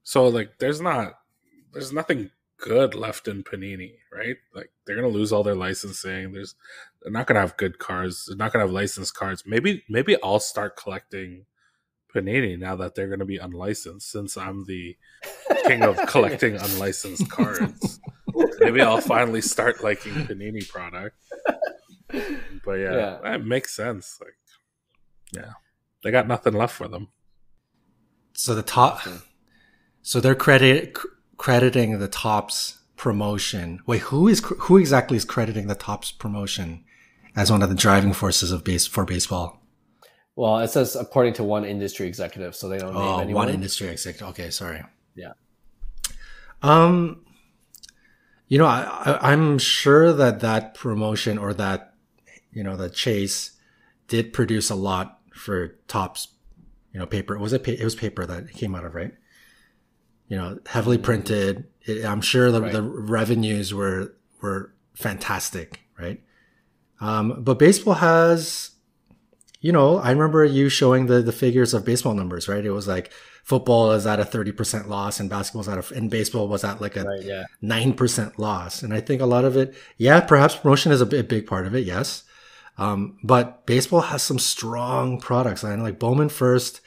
So like, there's nothing good left in Panini, right? Like, they're gonna lose all their licensing. They're not gonna have good cards. They're not gonna have licensed cards. Maybe I'll start collecting Panini now that they're going to be unlicensed, since I'm the king of collecting unlicensed cards. Maybe I'll finally start liking Panini product. But it makes sense. Like, they got nothing left for them. So they're crediting the Topps promotion. Wait, who exactly is crediting the Topps promotion as one of the driving forces for baseball? Well, it says according to one industry executive, so they don't name anyone. One industry executive. Okay, sorry. Yeah. I'm sure that promotion, or that, the chase, did produce a lot for Topps, paper. It was paper that it came out of, right? Heavily printed. I'm sure the revenues were fantastic, right? But baseball has, I remember you showing the figures of baseball numbers, right? It was like football is at a 30% loss, and and baseball was at like a 9% loss. And I think a lot of it, perhaps promotion is a big part of it, yes. But baseball has some strong products. And like Bowman First,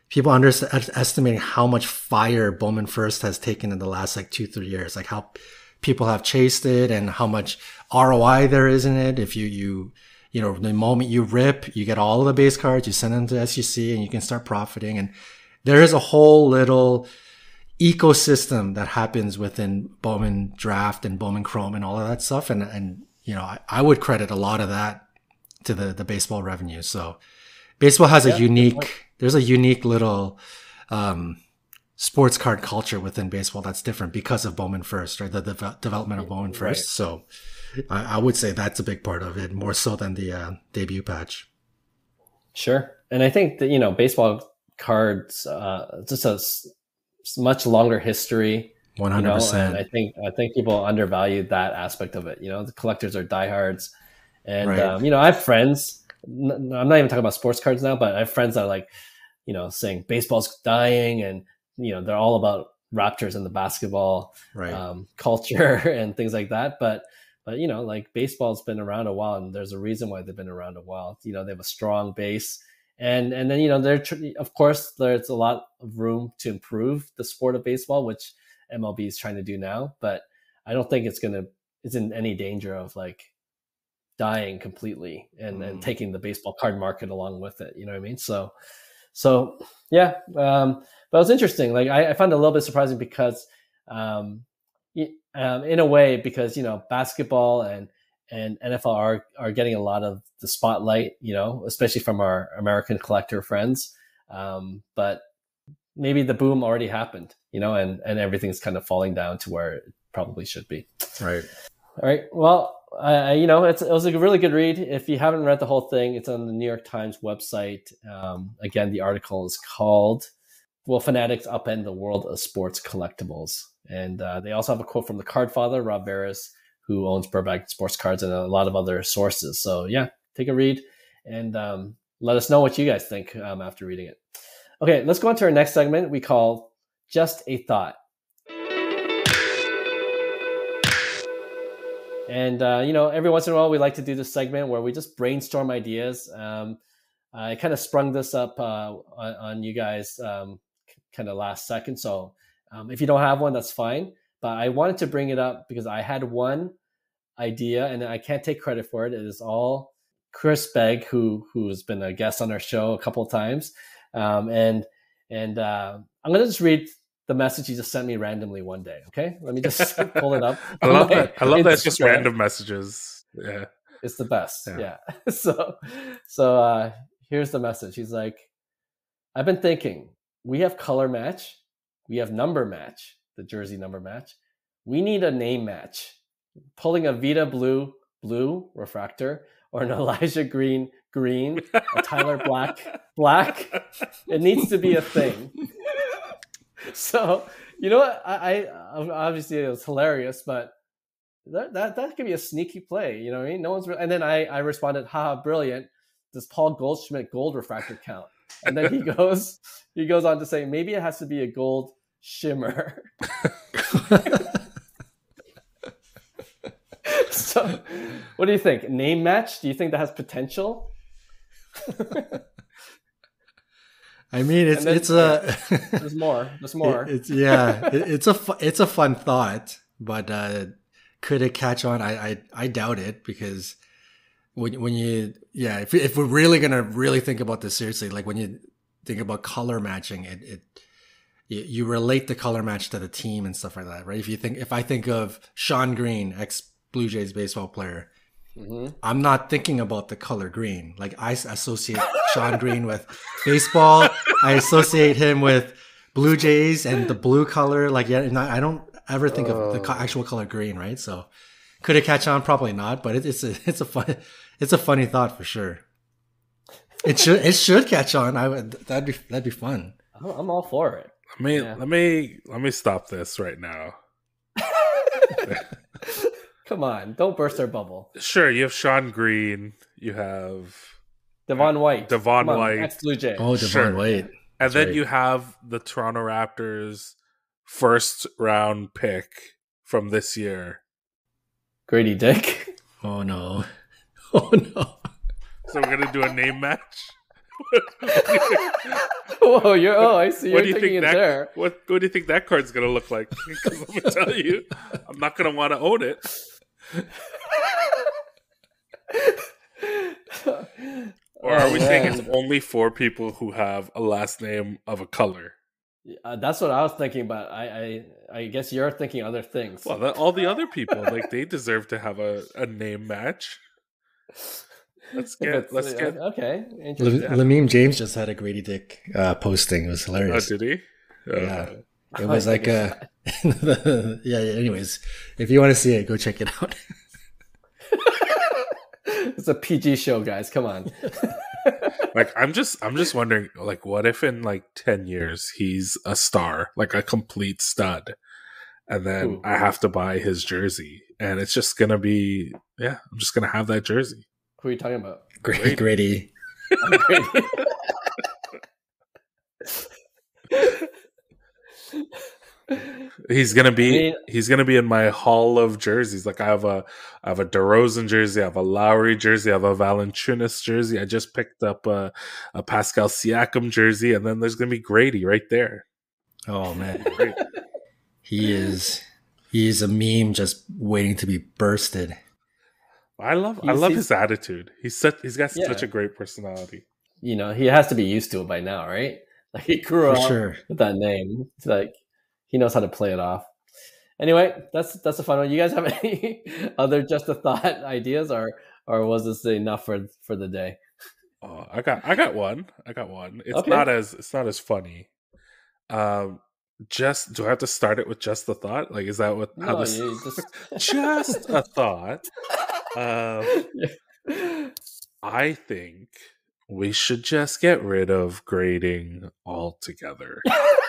people underestimating how much fire Bowman First has taken in the last like 2-3 years, like how people have chased it and how much ROI there is in it. If the moment you rip, you get all of the base cards, you send them to SUC, and you can start profiting. And there is a whole little ecosystem that happens within Bowman Draft and Bowman Chrome and all of that stuff. And I would credit a lot of that to the baseball revenue. So baseball has there's a unique little sports card culture within baseball that's different because of Bowman First, right? The development of Bowman First. Right. So I would say that's a big part of it, more so than the debut patch. Sure. And I think that, baseball cards, just a much longer history. 100%. And I think people undervalued that aspect of it. The collectors are diehards. And, I have friends, I'm not even talking about sports cards now, but I have friends that are like, saying baseball's dying, and, they're all about Raptors and the basketball culture and things like that. But like baseball's been around a while, and there's a reason why they've been around a while. They have a strong base, and then of course there's a lot of room to improve the sport of baseball, which MLB is trying to do now. But I don't think it's in any danger of like dying completely and taking the baseball card market along with it. You know what I mean? So yeah. But it was interesting. Like I found it a little bit surprising because. In a way, because basketball and NFL are getting a lot of the spotlight, especially from our American collector friends. But maybe the boom already happened, and everything's kind of falling down to where it probably should be. Right. All right. Well, it was a really good read. If you haven't read the whole thing, it's on the New York Times website. Again, the article is called "Will Fanatics Upend the World of Sports Collectibles?" And they also have a quote from the card father, Rob Barris, who owns Burbank Sports Cards and a lot of other sources. So yeah, take a read and let us know what you guys think after reading it. Okay, let's go on to our next segment we call Just a Thought. And, every once in a while we like to do this segment where we just brainstorm ideas. I kind of sprung this up on you guys kind of last second. So if you don't have one, that's fine. But I wanted to bring it up because I had one idea and I can't take credit for it. It is all Chris Begg, who's been a guest on our show a couple of times. And I'm going to just read the message he just sent me randomly one day. Okay. Let me just pull it up. I love that. I love that it's just random messages. Yeah. It's the best. Yeah. So here's the message. He's like, I've been thinking, we have color match. We have number match, the jersey number match. We need a name match. Pulling a Vita blue refractor or an Elijah Green, a Tyler Black. It needs to be a thing. So, you know what? I obviously it was hilarious, but that could be a sneaky play. You know what I mean? No one's and then I responded, haha, brilliant. Does Paul Goldschmidt gold refractor count? And then he goes on to say, maybe it has to be a gold shimmer. So, what do you think? Name match? Do you think that has potential? I mean, there's more. It's a fun thought, but could it catch on? I doubt it, because when you if we're really gonna really think about this seriously, like when you think about color matching, you relate the color match to the team and stuff like that, right? If I think of Sean Green, ex Blue Jays baseball player, I'm not thinking about the color green. Like, I associate Sean Green with baseball. I associate him with Blue Jays and the blue color. Like, I don't ever think of the actual color green, right? So, could it catch on? Probably not. But it's a funny thought for sure. It should catch on. That'd be fun. I'm all for it. Let me stop this right now. Come on, don't burst our bubble. Sure, you have Sean Green, you have Devon White, ex-Blue Jay. Oh, Devon White. And then you have the Toronto Raptors first round pick from this year, Grady Dick. Oh no. So we're gonna do a name match. I see. You're thinking it's there. What do you think that card's gonna look like? Because let me tell you, I'm not gonna want to own it. Or are we saying it's only for people who have a last name of a color? That's what I was thinking, but I guess you're thinking other things. Well, all the other people, like, they deserve to have a name match. Let's get okay. Lamine James just had a Grady Dick posting. It was hilarious. Oh, did he? Yeah. It was like anyways, if you want to see it, go check it out. It's a PG show, guys. Come on. Like, I'm just wondering, like, what if in like 10 years he's a star, like a complete stud, and then I have to buy his jersey, and it's just gonna be, I'm just gonna have that jersey. Who are you talking about? Grady. He's gonna be in my hall of jerseys. Like, I have a DeRozan jersey, I have a Lowry jersey, I have a Valanciunas jersey. I just picked up a Pascal Siakam jersey, and then there's gonna be Grady right there. Oh man, he is a meme just waiting to be bursted. I love his attitude. He's got such a great personality. You know, he has to be used to it by now, right? Like, he grew up with that name. It's like he knows how to play it off. Anyway, that's a fun one. You guys have any other just a thought ideas, or was this enough for the day? Oh, I got one. It's not as funny. Do I have to start it with just the thought? Like, is that just a thought? I think we should just get rid of grading altogether.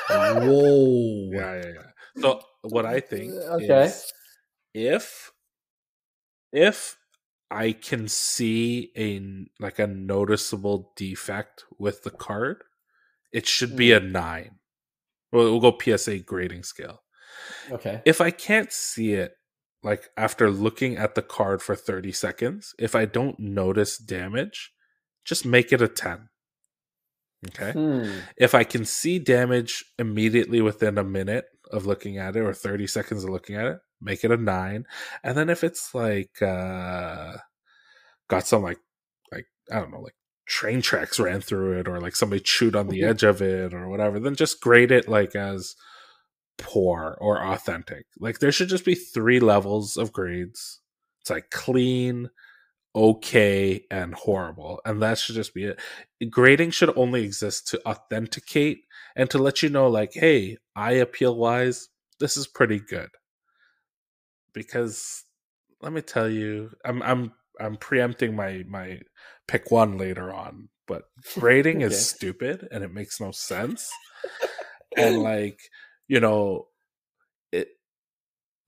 Whoa. Yeah. So what I think is, if I can see a noticeable defect with the card, it should be a 9. We'll go PSA grading scale. Okay. If I can't see it, like, after looking at the card for 30 seconds, if I don't notice damage, just make it a 10. Okay? If I can see damage immediately within a minute of looking at it, or 30 seconds of looking at it, make it a 9. And then if it's like got some like I don't know, like train tracks ran through it, or like somebody chewed on the edge of it or whatever, then just grade it like as poor or authentic. Like, there should just be 3 levels of grades. It's like clean, okay, and horrible, and that should just be it. Grading should only exist to authenticate and to let you know, like, hey, eye appeal wise, this is pretty good. Because let me tell you, I'm I'm preempting my pick one later on, but grading Okay. is stupid and it makes no sense. And like, you know, it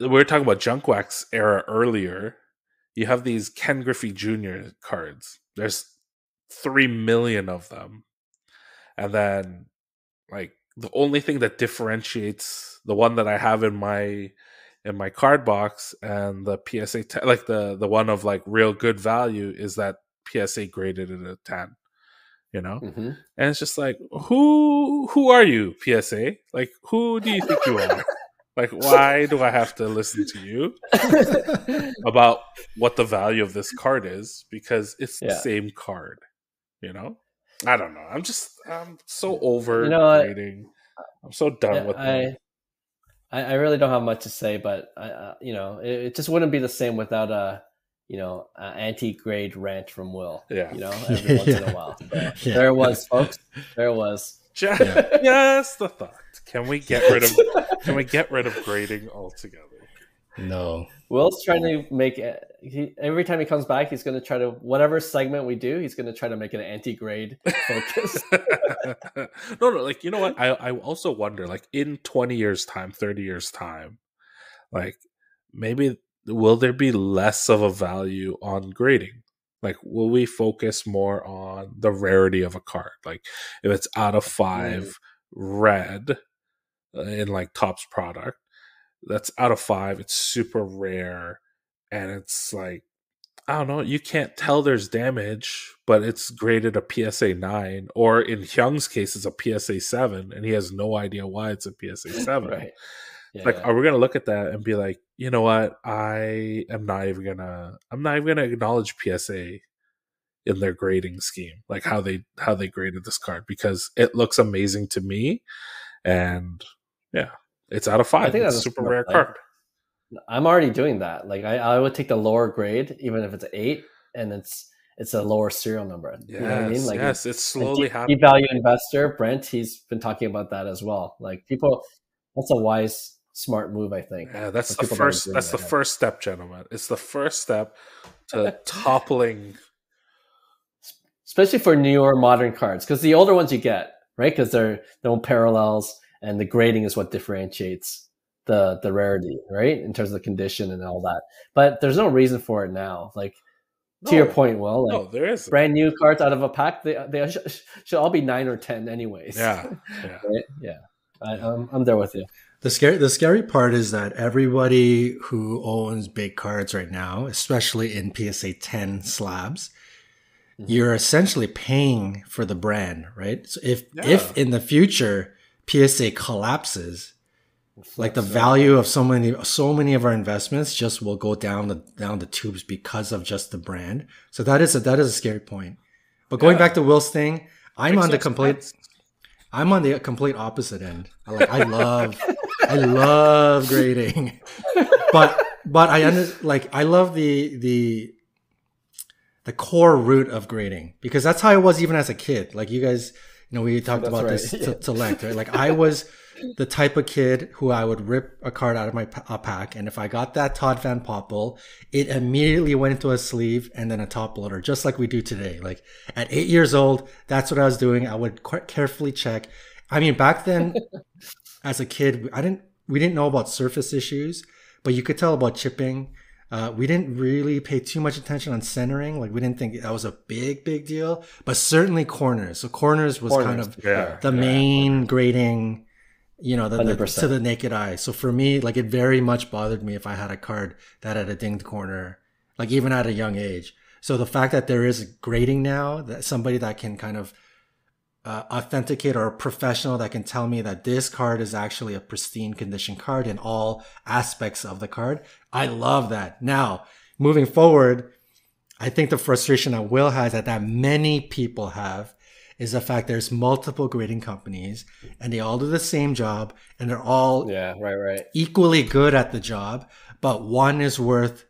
we were talking about junk wax era earlier. You have these Ken Griffey Jr. cards. There's 3 million of them. And then like the only thing that differentiates the one that I have in my card box and the PSA 10, like the one of like real good value, is that PSA graded at a 10, you know? Mm-hmm. And it's just like, who are you, PSA? Like, who do you think you are? Like, why do I have to listen to you about what the value of this card is? Because it's the same card, you know? I don't know. I'm so over grading. I'm so done with it. I really don't have much to say, but it just wouldn't be the same without a anti-grade rant from Will. Yeah. Every once in a while. So there it was, folks. There it was. Just the thought. Can we get rid of grading altogether? No. Will's trying to make every time he comes back, he's going to try to, whatever segment we do, he's going to try to make it an anti-grade focus. No, like, you know what? I also wonder, like, in 20 years time, 30 years time, like, maybe will there be less of a value on grading? Like, will we focus more on the rarity of a card? Like, if it's out of 5 red in like Topps product, that's out of 5, it's super rare, and it's like, I don't know, you can't tell there's damage, but it's graded a PSA 9, or in Hyung's case, it's a PSA 7, and he has no idea why it's a PSA 7. Right. Are we gonna look at that and be like, you know what? I'm not even gonna acknowledge PSA in their grading scheme, like how they graded this card, because it looks amazing to me, and it's out of 5. I think it's a super rare card. I'm already doing that. Like I would take the lower grade, even if it's an 8, and it's a lower serial number. Yes, you know what I mean? Like it's slowly happening. Value investor Brent, he's been talking about that as well. Like people, that's a wise, smart move, I think. Yeah, that's the first. That's the first step, gentlemen. It's the first step to toppling, especially for newer modern cards, because the older ones you get, right, because they're no parallels, and the grading is what differentiates the rarity, right, in terms of the condition and all that. But there's no reason for it now. Like to your point, Will, like, no, there is brand new cards out of a pack. They should all be 9 or 10, anyways. Yeah, right? Yeah. I'm there with you. The scary part is that everybody who owns big cards right now, especially in PSA 10 slabs, you're essentially paying for the brand, right? So if in the future PSA collapses, like the value of so many of our investments just will go down the tubes because of just the brand. So that is a scary point. But going back to Will's thing, I'm on the complete opposite end. I love grading, but I love the core root of grading, because that's how I was even as a kid. Like you guys, we talked about this to length, right? Like I was the type of kid who I would rip a card out of my pack, and if I got that Todd Van Poppel, it immediately went into a sleeve and then a top loader, just like we do today. Like at 8 years old, that's what I was doing. I would quite carefully check. I mean, back then, as a kid, we didn't know about surface issues, but you could tell about chipping. We didn't really pay too much attention on centering. Like we didn't think that was a big deal, but certainly corners. So corners was kind of the main grading, to the naked eye. So for me, like it very much bothered me if I had a card that had a dinged corner, like even at a young age. So the fact that there is grading now, that somebody that can kind of authenticate, or a professional that can tell me that this card is actually a pristine condition card in all aspects of the card, I love that. Now, moving forward, I think the frustration that Will has, that many people have, is the fact there's multiple grading companies and they all do the same job and they're all equally good at the job, but one is worth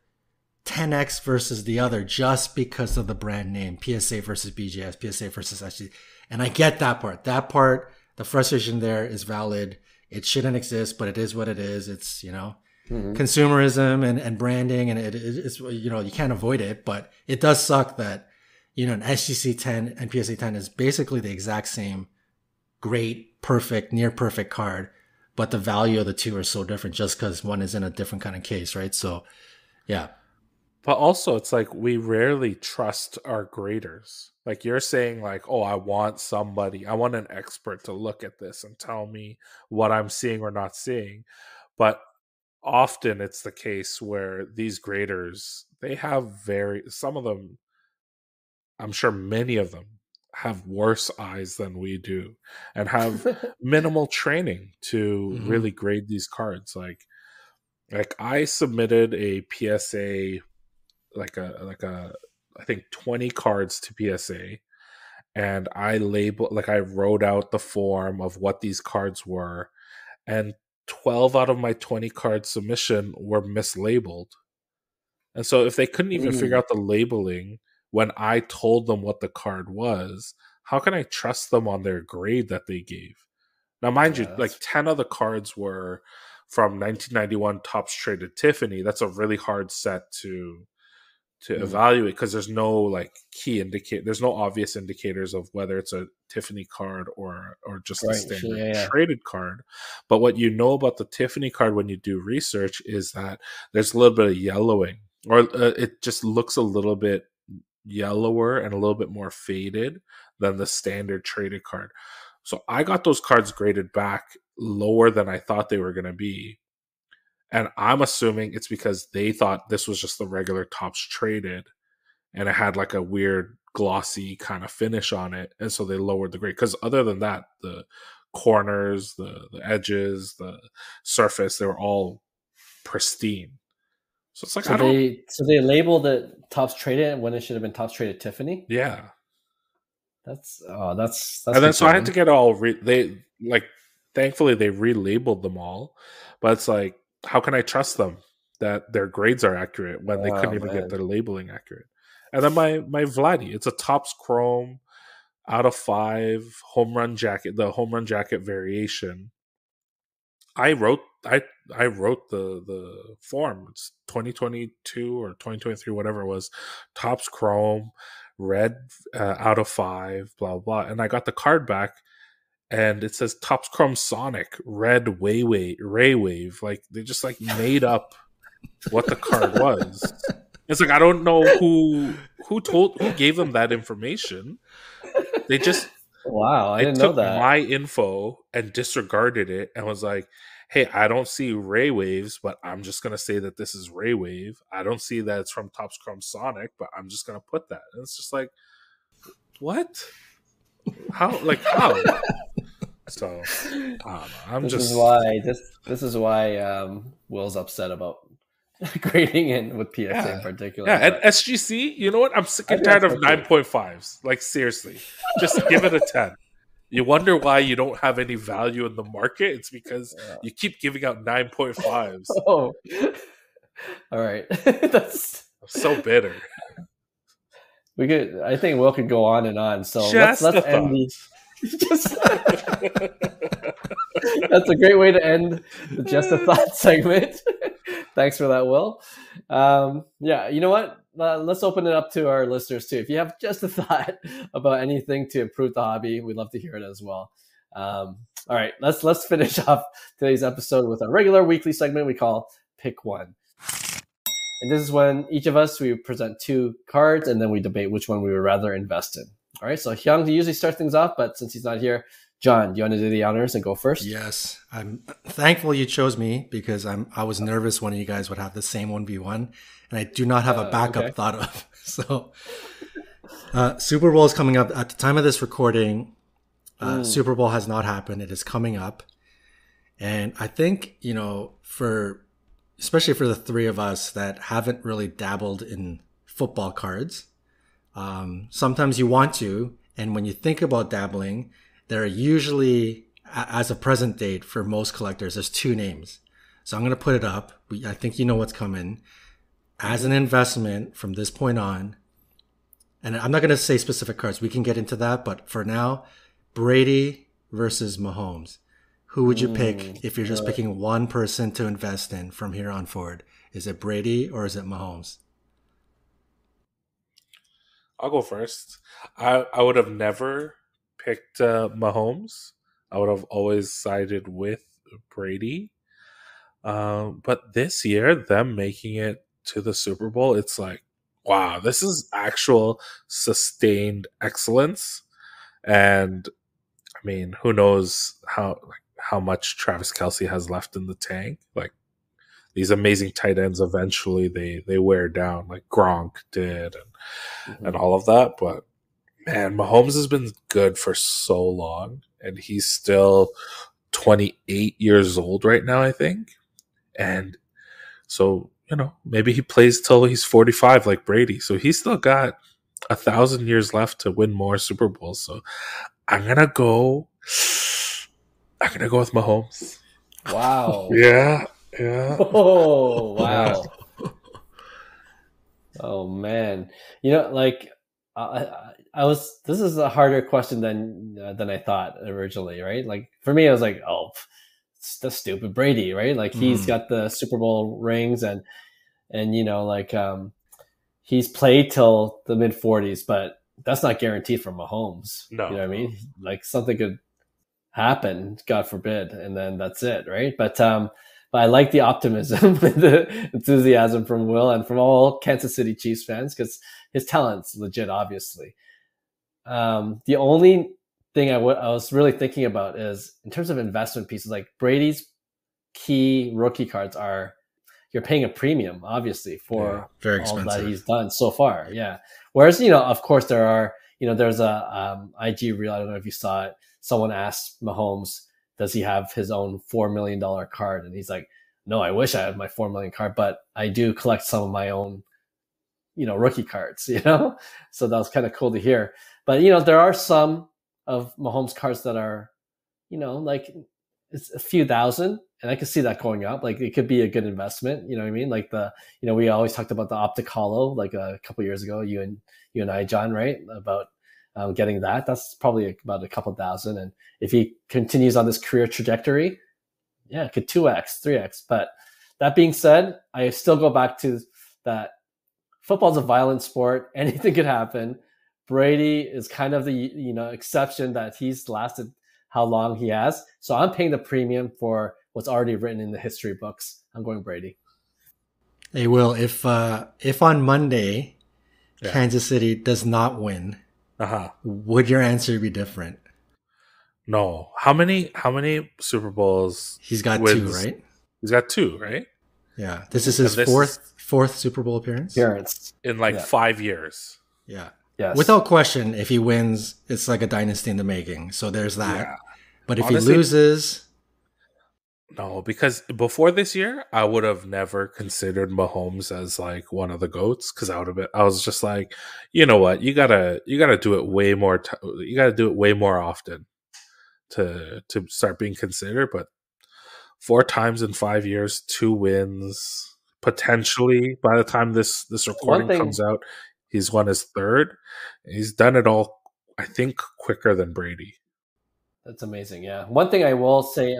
10x versus the other just because of the brand name. PSA versus BGS, PSA versus SG. And I get that part. That part, the frustration there is valid. It shouldn't exist, but it is what it is. It's, consumerism and branding, and it's, you know, you can't avoid it, but it does suck that, you know, an SGC 10 and PSA 10 is basically the exact same great, perfect, near perfect card, but the value of the two are so different just because one is in a different kind of case, right? So, yeah. But also, it's like we rarely trust our graders. Like you're saying, like, oh, I want an expert to look at this and tell me what I'm seeing or not seeing. But often it's the case where these graders, they have some of them, I'm sure many of them, have worse eyes than we do and have minimal training to really grade these cards. Like I submitted a PSA, like a I think 20 cards to PSA, and I wrote out the form of what these cards were, and 12 out of my 20 card submission were mislabeled. And so if they couldn't even figure out the labeling when I told them what the card was, how can I trust them on their grade that they gave? Now, mind you, like 10 of the cards were from 1991 Topps Traded Tiffany. That's a really hard set to evaluate because there's no like there's no obvious indicators of whether it's a Tiffany card or just a standard traded card. But what you know about the Tiffany card when you do research is that there's a little bit of yellowing, or it just looks a little bit yellower and a little bit more faded than the standard traded card. So I got those cards graded back lower than I thought they were going to be. And I'm assuming it's because they thought this was just the regular Topps Traded and it had like a weird glossy kind of finish on it. And so they lowered the grade. Because other than that, the corners, the edges, the surface, they were all pristine. So it's like, so they labeled it Topps Traded when it should have been Topps Traded Tiffany? Yeah. That's and then so I had to get all thankfully they relabeled them all, but it's like, how can I trust them that their grades are accurate when they couldn't even get their labeling accurate? And then my Vladdy, it's a Topps Chrome out of 5 home run jacket, the home run jacket variation. I wrote the form. It's 2022 or 2023, whatever it was. Topps Chrome, red out of 5, blah blah. And I got the card back, and it says Topps Chrome Sonic red Ray Wave. Like they just like made up what the card was. It's like I don't know who gave them that information. They just I didn't know that. My info and disregarded it and was like, hey, I don't see Ray Waves, but I'm just gonna say that this is Ray Wave. I don't see that it's from Topps Chrome Sonic, but I'm just gonna put that. And it's just like, what? How? So I don't know. This is why Will's upset about grading in with PSA in particular. Yeah, and SGC, you know what? I'm sick and tired of 9.5s. Like seriously, just give it a 10. You wonder why you don't have any value in the market? It's because you keep giving out 9.5s. Oh, all right. That's so bitter. I think Will could go on and on. So let's end That's a great way to end the Just a Thought segment. Thanks for that, Will. You know what? Let's open it up to our listeners too. If you have just a thought about anything to improve the hobby, we'd love to hear it as well. All right, let's finish off today's episode with a regular weekly segment we call Pick One. And this is when each of us, we present 2 cards and then we debate which one we would rather invest in. All right, so Hyung usually starts things off, but since he's not here, John, do you want to do the honors and go first? Yes, I'm thankful you chose me because I was nervous one of you guys would have the same 1v1, and I do not have a backup thought of. So, Super Bowl is coming up. At the time of this recording, Super Bowl has not happened. It is coming up, and I think especially for the 3 of us that haven't really dabbled in football cards, sometimes you want to, and when you think about dabbling, there are usually, as a present date for most collectors, there's 2 names. So I'm going to put it up. I think you know what's coming. As an investment from this point on, and I'm not going to say specific cards. We can get into that. But for now, Brady versus Mahomes. Who would you pick if you're just picking one person to invest in from here on forward? Is it Brady or is it Mahomes? I'll go first. I would have never picked Mahomes. I would have always sided with Brady. But this year, them making it to the Super Bowl, it's like, wow, this is actual sustained excellence. And I mean, who knows how much Travis Kelce has left in the tank? Like these amazing tight ends, eventually they wear down, like Gronk did, and all of that. But man, Mahomes has been good for so long, and he's still 28 years old right now, I think. And so, maybe he plays till he's 45 like Brady. So he's still got 1,000 years left to win more Super Bowls. So I'm gonna go with Mahomes. Wow. Yeah. Oh, wow. Oh man. Like I was. This is a harder question than I thought originally, right? Like for me, I was like, oh, it's the stupid Brady, right? Like he's got the Super Bowl rings, and he's played till the mid 40s, but that's not guaranteed for Mahomes. No. You know what I mean? Like something could happen, God forbid, and then that's it, right? But I like the optimism and the enthusiasm from Will and from all Kansas City Chiefs fans because his talent's legit, obviously. The only thing I was really thinking about is in terms of investment pieces, like Brady's key rookie cards you're paying a premium, obviously, for very all expensive. that he's done so far. Yeah. Whereas, of course, there are, there's a IG reel. I don't know if you saw it. Someone asked Mahomes, does he have his own $4 million card? And he's like, no, I wish I had my $4 million card, but I do collect some of my own, rookie cards, So that was kind of cool to hear. But, there are some of Mahomes cards that are, like it's a few thousand, and I can see that going up. Like it could be a good investment. You know what I mean? Like we always talked about the Optic Hollow, like a couple years ago, you and I, John, right? About getting that. That's probably about a couple thousand. And if he continues on this career trajectory, yeah, it could 2x, 3x. But that being said, I still go back to that football's a violent sport. Anything could happen. Brady is kind of the exception that he's lasted how long he has. So I'm paying the premium for what's already written in the history books. I'm going Brady. Hey, Will, if on Monday Kansas City does not win, would your answer be different? No. How many Super Bowls? He's got two, right? He's got two, right? Yeah. This is his fourth Super Bowl appearance in 5 years. Yeah. Yes. Without question, if he wins, it's like a dynasty in the making. So there's that. Yeah. But if honestly, he loses... No, because before this year, I would have never considered Mahomes as like one of the GOATs because I was just like, you know what, you gotta do it way more. You gotta do it way more often to start being considered. But 4 times in 5 years, 2 wins, potentially by the time this recording comes out, he's won his 3rd. He's done it all, I think, quicker than Brady. That's amazing. Yeah. One thing I will say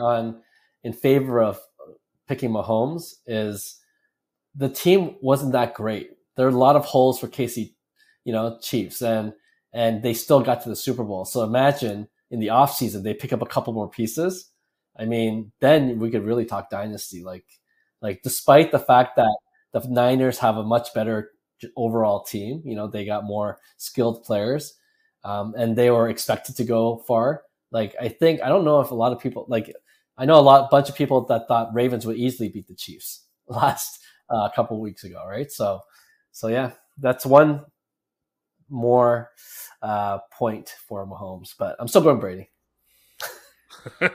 in favor of picking Mahomes is the team wasn't that great. There are a lot of holes for KC, Chiefs, and they still got to the Super Bowl. So imagine in the offseason, they pick up a couple more pieces. I mean, then we could really talk dynasty. Like despite the fact that the Niners have a much better overall team, they got more skilled players, and they were expected to go far. Like, I don't know if a lot of people, like, I know bunch of people that thought Ravens would easily beat the Chiefs last couple of weeks ago, right? So yeah, that's one more point for Mahomes, but I'm still going Brady.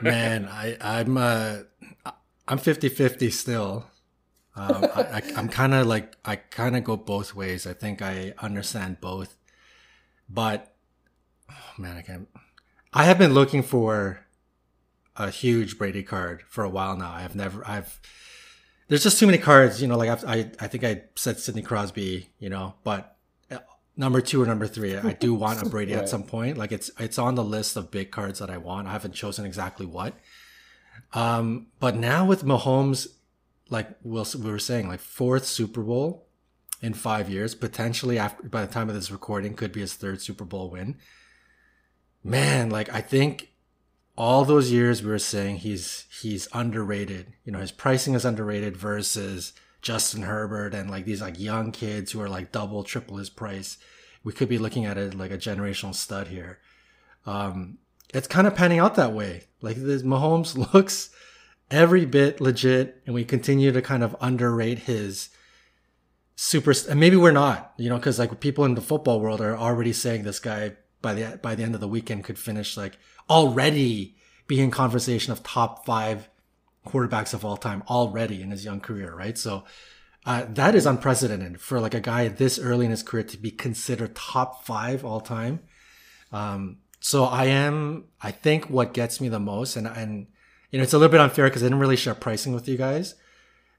Man, I'm 50-50 still. I'm kind of like, I kind of go both ways. I think I understand both, but oh man, I have been looking for a huge Brady card for a while now. There's just too many cards, I think I said Sidney Crosby, but number 2 or number 3, I do want a Brady right. At some point. Like it's on the list of big cards that I want. I haven't chosen exactly what, But now with Mahomes, like we were saying, like fourth Super Bowl in 5 years, potentially after by the time of this recording, could be his third Super Bowl win. Man, like I think all those years we were saying he's underrated. You know, his pricing is underrated versus Justin Herbert and like these like young kids who are like double, triple his price. We could be looking at it like a generational stud here. It's kind of panning out that way. Like this Mahomes looks every bit legit, and we continue to kind of underrate his super. And maybe we're not, you know, because like people in the football world are already saying this guy by the end of the weekend could finish like already be in conversation of top 5 quarterbacks of all time already in his young career, right? So that is unprecedented for like a guy this early in his career to be considered top 5 all time. So I think what gets me the most, and you know, it's a little bit unfair because I didn't really share pricing with you guys,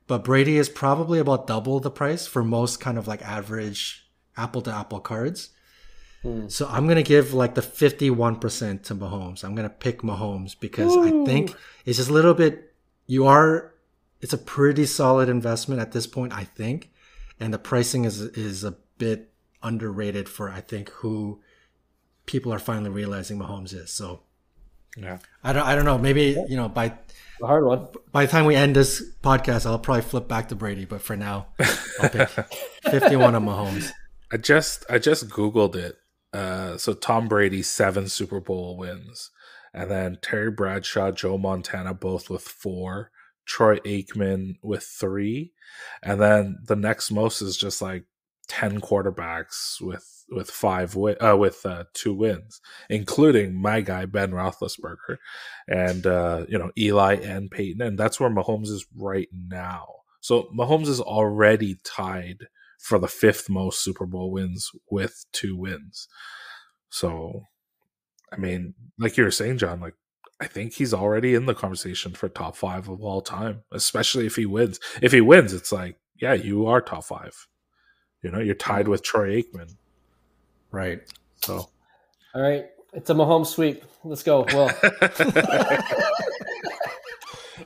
but Brady is probably about double the price for most kind of like average apple to apple cards. So I'm going to give like the 51% to Mahomes. I'm going to pick Mahomes because I think it's just a little bit, it's a pretty solid investment at this point, I think. And the pricing is a bit underrated for, I think, who people are finally realizing Mahomes is. So yeah, I don't know. Maybe, you know, by A hard one. the time we end this podcast, I'll probably flip back to Brady. But for now, I'll pick 51 on Mahomes. I just Googled it. So Tom Brady 7 Super Bowl wins, and then Terry Bradshaw, Joe Montana both with 4, Troy Aikman with 3, and then the next most is just like 10 quarterbacks with 2 wins, including my guy Ben Roethlisberger, and you know, Eli and Peyton, and that's where Mahomes is right now. So Mahomes is already tied for the 5th most Super Bowl wins with 2 wins. So, I mean, like you were saying, John, like I think he's already in the conversation for top 5 of all time, especially if he wins. If he wins, it's like, yeah, you are top 5. You know, you're tied with Troy Aikman. Right. So, all right, it's a Mahomes sweep. Let's go. Well,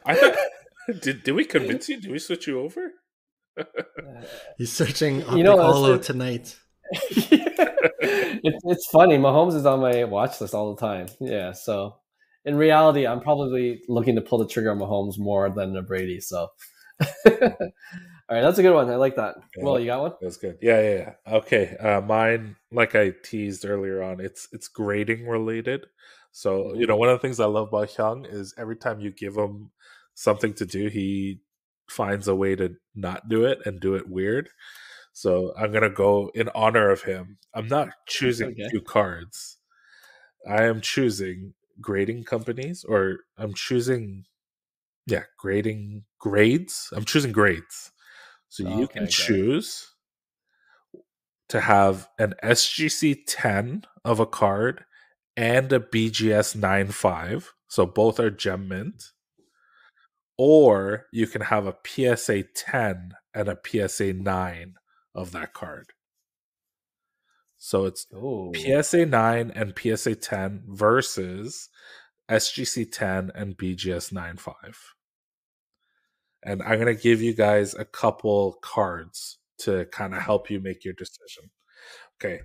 I thought, did we convince you? Did we switch you over? He's searching You know, Hollow tonight. it's funny. Mahomes is on my watch list all the time. Yeah. So in reality, I'm probably looking to pull the trigger on Mahomes more than a Brady. So, all right, that's a good one. I like that. Yeah, Well, you got one? that's good. Yeah. Okay. Mine, like I teased earlier on, it's grading related. So, you know, one of the things I love about Hyung is every time you give him something to do, he finds a way to not do it and do it weird. So I'm gonna go in honor of him. I'm not choosing Okay. 2 cards. I am choosing grading companies, or I'm choosing grading grades. I'm choosing grades. So you Okay, can got it. choose to have an SGC 10 of a card and a BGS 9.5. So both are gem mint. Or you can have a PSA 10 and a PSA 9 of that card. So it's Ooh. PSA 9 and PSA 10 versus SGC 10 and BGS 9.5. And I'm going to give you guys a couple cards to kind of help you make your decision. Okay.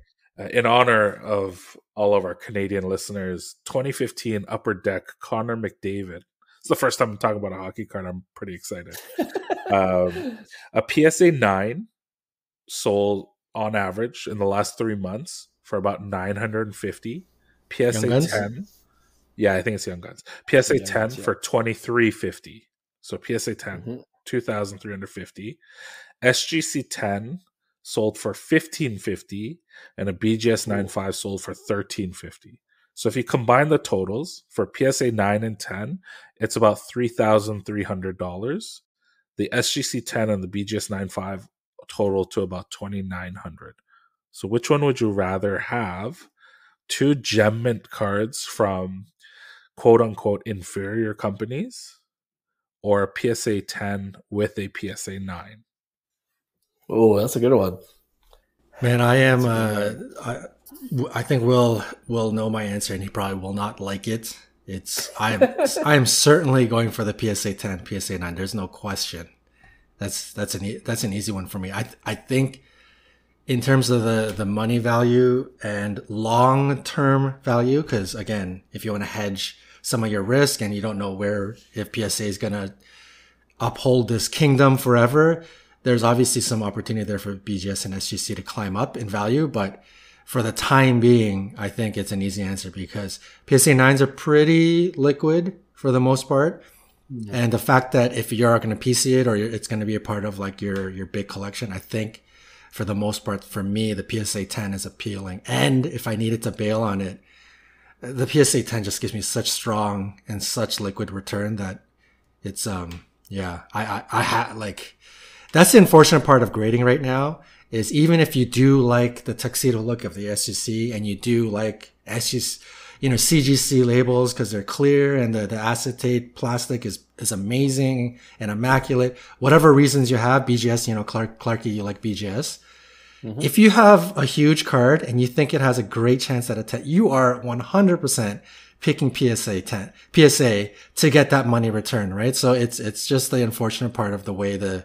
In honor of all of our Canadian listeners, 2015 Upper Deck Connor McDavid. It's the first time I'm talking about a hockey card. I'm pretty excited. A PSA 9 sold on average in the last 3 months for about $950. PSA Young Guns? 10. Yeah, I think it's Young Guns. PSA Young 10 Guns, yeah. for $2,350. So PSA 10, Mhm. $2,350. SGC 10 sold for $1,550, and a BGS 9.5 sold for $1,350. So if you combine the totals for PSA 9 and 10, it's about $3,300. The SGC 10 and the BGS 9.5 total to about $2,900. So which one would you rather have? 2 gem mint cards from quote unquote inferior companies, or a PSA 10 with a PSA 9? Oh, that's a good one. Man, I am. I think Will know my answer, and he probably will not like it. I'm certainly going for the PSA 10, PSA 9. There's no question. That's an easy one for me. I think in terms of the money value and long term value, because again, if you want to hedge some of your risk and you don't know if PSA is gonna uphold this kingdom forever, there's obviously some opportunity there for BGS and SGC to climb up in value. But for the time being, I think it's an easy answer because PSA 9s are pretty liquid for the most part. Yeah. And the fact that if you're going to PC it or it's going to be a part of like your big collection, I think for the most part, for me, the PSA 10 is appealing. And if I needed to bail on it, the PSA 10 just gives me such strong and such liquid return that it's, that's the unfortunate part of grading right now is even if you do like the tuxedo look of the SGC and you do like SGC, CGC labels because they're clear and the acetate plastic is amazing and immaculate. Whatever reasons you have, BGS, Clarky, you like BGS. Mm-hmm. If you have a huge card and you think it has a great chance at a 10, you are 100% picking PSA to get that money return, right? So it's just the unfortunate part of the way the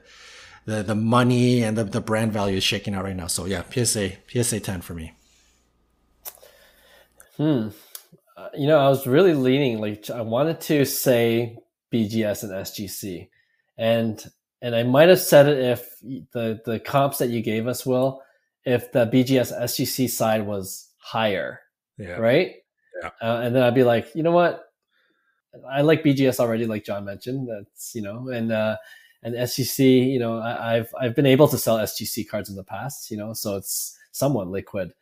money and the brand value is shaking out right now. So yeah, PSA 10 for me. I was really leaning, like I wanted to say BGS and SGC, and I might have said it if the comps that you gave us, Will, if the BGS SGC side was higher, right? Yeah. And then I'd be like, you know what? I like BGS already, like John mentioned. That's and SGC, I've been able to sell SGC cards in the past, so it's somewhat liquid.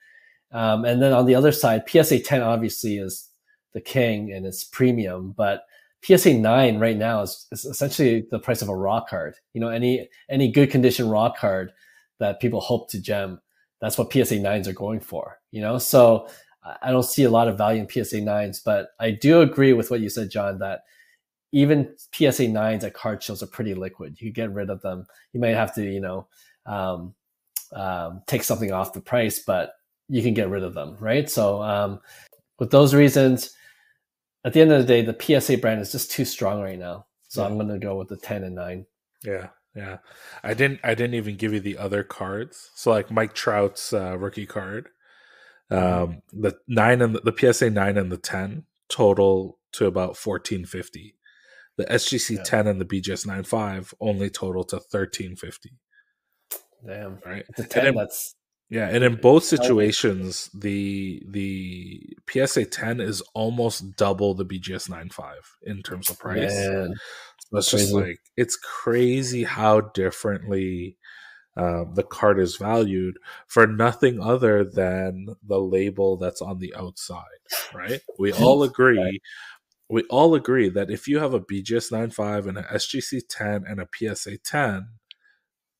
And then on the other side, PSA 10 obviously is the king and it's premium, but PSA 9 right now is essentially the price of a raw card. Any good condition raw card that people hope to gem, that's what PSA 9s are going for, So I don't see a lot of value in PSA 9s, but I do agree with what you said, John, that even PSA 9s at card shows are pretty liquid. You get rid of them. You might have to, take something off the price, but you can get rid of them, right? So with those reasons, at the end of the day, the PSA brand is just too strong right now. So I'm going to go with the 10 and 9. Yeah. I didn't even give you the other cards. So like Mike Trout's rookie card, the 9 and the PSA 9 and the 10 total to about $14.50. The SGC 10 and the BGS 9.5 only total to $13.50. Damn. Right. The 10, that's... Yeah, and in both situations, the PSA 10 is almost double the BGS 9.5 in terms of price. Man, so it's just like, it's crazy how differently the card is valued for nothing other than the label that's on the outside, right? We all agree. We all agree that if you have a BGS 9.5 and an SGC 10 and a PSA 10,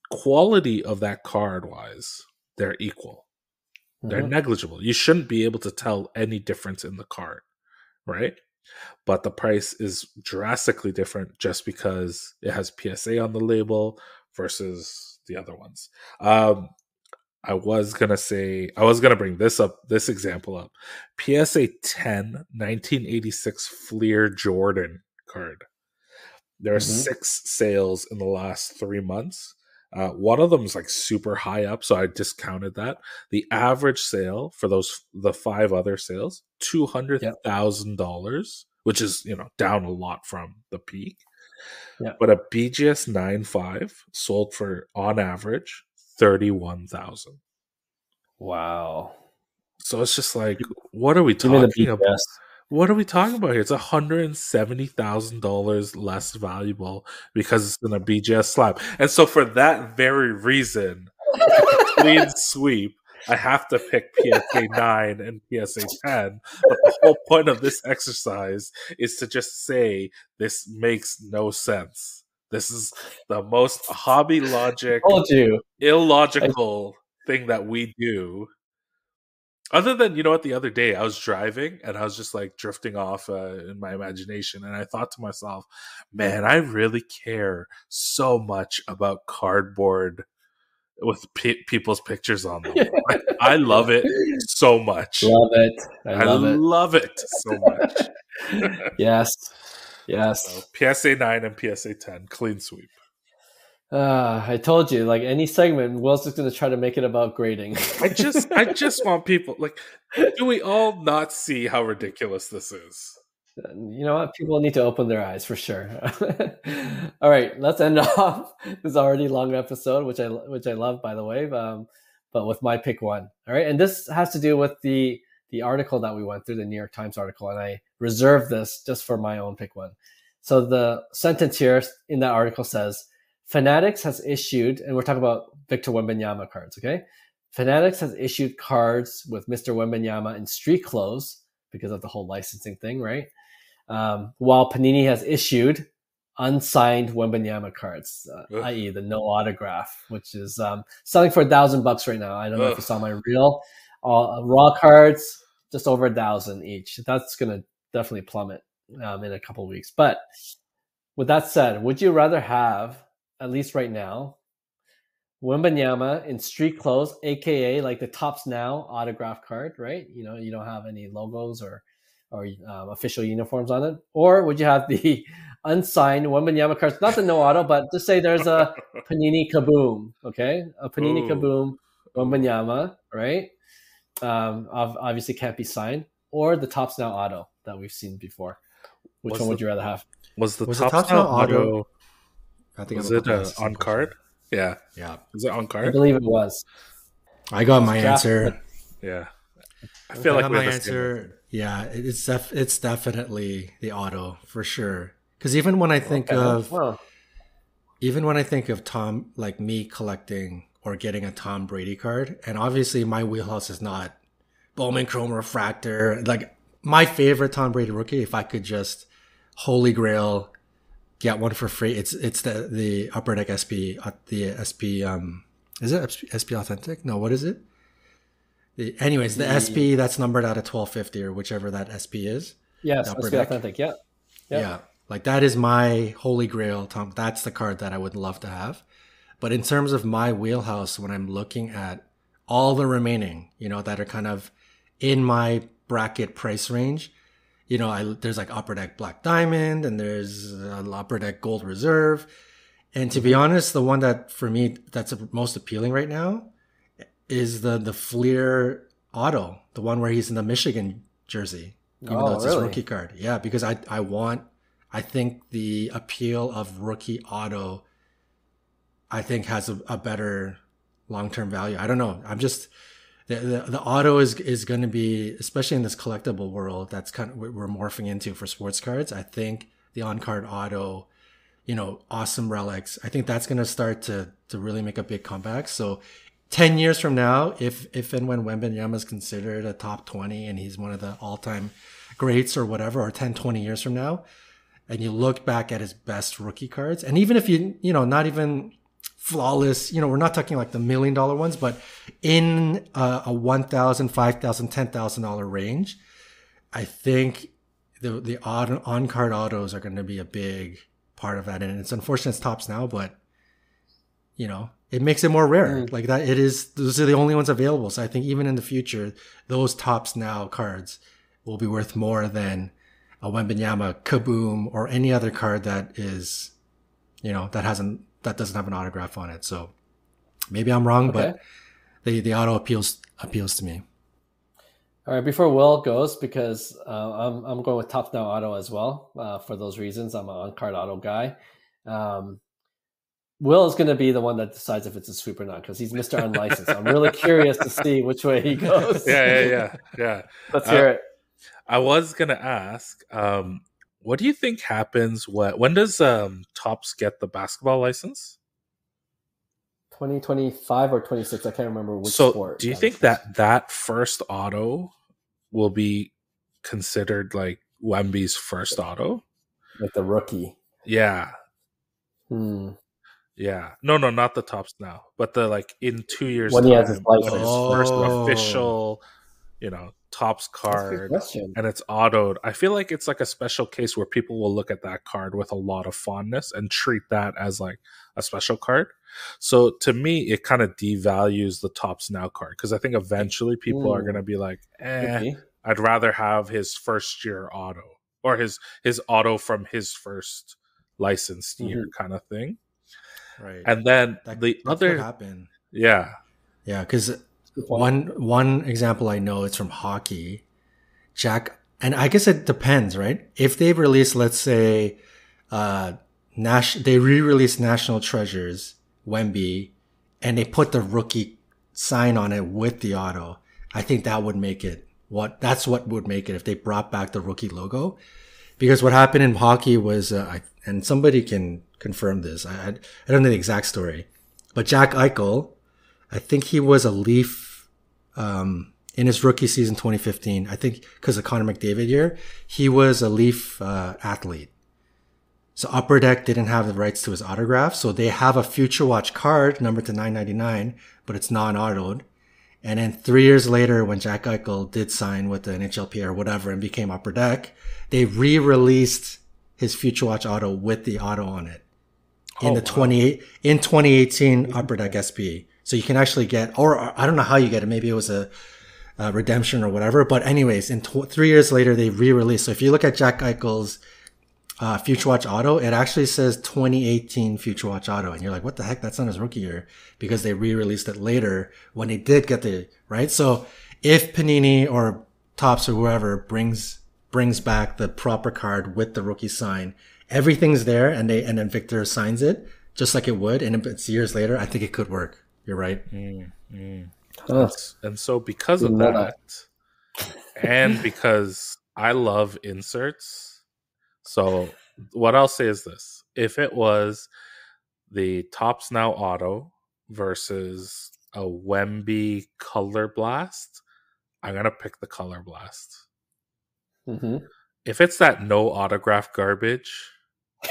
quality of that card wise, they're equal. They're negligible. You shouldn't be able to tell any difference in the card, right? But the price is drastically different just because it has PSA on the label versus the other ones. I was going to bring this example up. PSA 10, 1986 Fleer Jordan card. There are 6 sales in the last 3 months. One of them is like super high up, so I discounted that. The average sale for the 5 other sales, $200,000, which is down a lot from the peak. Yeah. But a BGS 9.5 sold for on average $31,000. Wow. So it's just like, what are we talking about? What are we talking about here? It's $170,000 less valuable because it's in a BGS slab. And so for that very reason, clean sweep, I have to pick PSA 9 and PSA 10. But the whole point of this exercise is to just say this makes no sense. This is the most hobby logic, illogical thing that we do. Other than, the other day I was driving and I was just like drifting off in my imagination. And I thought to myself, man, I really care so much about cardboard with people's pictures on them. I love it so much. Love it. I love it so much. Yes. So Yes. PSA 9 and PSA 10, clean sweep. I told you, like any segment, Will's just going to try to make it about grading. I just want people like. Do we all not see how ridiculous this is? You know what? People need to open their eyes for sure. All right, let's end off this already long episode, which I love, by the way. But with my pick one. All right, and this has to do with the article that we went through, the New York Times article, and I reserved this just for my own pick one. So the sentence here in that article says, Fanatics has issued, and we're talking about Victor Wembanyama cards, okay? Fanatics has issued cards with Mr. Wembanyama in street clothes because of the whole licensing thing, right? While Panini has issued unsigned Wembanyama cards, i.e. the no autograph, which is selling for $1,000 right now. I don't know if you saw my reel. Raw cards, just over 1,000 each. That's going to definitely plummet in a couple of weeks. But with that said, would you rather have, at least right now, Wembanyama in street clothes, aka like the Topps Now autograph card, right? You know, you don't have any logos or official uniforms on it, or would you have the unsigned Wembanyama cards, not the no auto, but just say there's a Panini Kaboom, okay, a Panini Kaboom Wembanyama, right? Obviously can't be signed, or the Topps Now auto that we've seen before. Which one would you rather have? Was the Topps Now auto? I think was it on card? Yeah. Is it on card? I believe it was. I got my answer. Yeah. I feel like my answer. Yeah, it's definitely the auto for sure. Because even when I think of Tom, like me collecting or getting a Tom Brady card, and obviously my wheelhouse is not Bowman Chrome Refractor. Like my favorite Tom Brady rookie, if I could just holy grail get one for free, it's the Upper Deck SP, the SP. Is it SP Authentic? No, what is it? The SP that's numbered out of 1250 or whichever that SP is. Yes, SP Authentic. Yeah. Like that is my holy grail, Tom. That's the card that I would love to have. But in terms of my wheelhouse, when I'm looking at all the remaining, that are kind of in my bracket price range, there's like Upper Deck Black Diamond and there's Upper Deck Gold Reserve. And to be honest, the one that for me that's most appealing right now is the Fleer auto, the one where he's in the Michigan jersey, even though it's his rookie card. Yeah, because I think the appeal of rookie auto, I think has a better long-term value. I don't know. I'm just the auto is going to be, especially in this collectible world that's kind of we're morphing into for sports cards. I think the on-card auto, awesome relics, I think that's going to start to really make a big comeback. So 10 years from now, if and when Wembanyama is considered a top 20 and he's one of the all-time greats or whatever, or 10, 20 years from now, and you look back at his best rookie cards, and even if not even flawless, we're not talking like the $1 million ones, but in a $1,000, $5,000, $10,000 range, I think the on-card autos are going to be a big part of that. And it's unfortunate it's Topps Now, but it makes it more rare. Like that, those are the only ones available. So I think even in the future, those Topps Now cards will be worth more than a Wembanyama Kaboom or any other card that is, that doesn't have an autograph on it. So maybe I'm wrong, but the auto appeals to me. All right, before Will goes, because I'm going with Topps Now auto as well. For those reasons, I'm an on-card auto guy. Will is going to be the one that decides if it's a sweep or not, because he's Mr. Unlicensed. I'm really curious to see which way he goes. Yeah. Let's hear it. I was going to ask, what do you think happens? When does Topps get the basketball license? 2025 or 26? I can't remember which sport. So do you think that first auto will be considered like Wemby's first auto? Like the rookie? Yeah. Yeah. No, not the Topps Now, but the in 2 years when he has his license. When his first official, Topps card, and it's autoed. I feel like it's like a special case where people will look at that card with a lot of fondness and treat that as like a special card. So to me, it kind of devalues the Topps Now card, because I think eventually people are going to be like, I'd rather have his first year auto or his auto from his first licensed year kind of thing. Right. And then That's what happened. Yeah. Yeah, because one example I know is from hockey. And I guess it depends, right? If they release, let's say, they re-release National Treasures, Wemby, and they put the rookie sign on it with the auto, I think that would make it that's what would make it if they brought back the rookie logo. Because what happened in hockey was, and somebody can confirm this, I don't know the exact story, but Jack Eichel, I think he was a Leaf, in his rookie season 2015, I think because of Connor McDavid year, he was a Leaf athlete. So Upper Deck didn't have the rights to his autograph. So they have a Future Watch card numbered to 999, but it's non-autoed. And then 3 years later, when Jack Eichel did sign with the NHLPA or whatever and became Upper Deck, they re-released his Future Watch auto with the auto on it in 2018 Upper Deck SP. So you can actually get, or I don't know how you get it. Maybe it was a redemption or whatever. But anyways, 3 years later, they re-released. So if you look at Jack Eichel's Future Watch auto, it actually says 2018 Future Watch auto. And you're like, what the heck? That's not his rookie year, because they re-released it later when they did get the, right? So if Panini or Topps or whoever brings back the proper card with the rookie sign, everything's there, and then Victor signs it just like it would, and if it's years later, I think it could work. You're right. And so because of that, and because I love inserts, so what I'll say is this: if it was the Topps Now Auto versus a Wemby Color Blast, I'm gonna pick the Color Blast. If it's that no autograph garbage,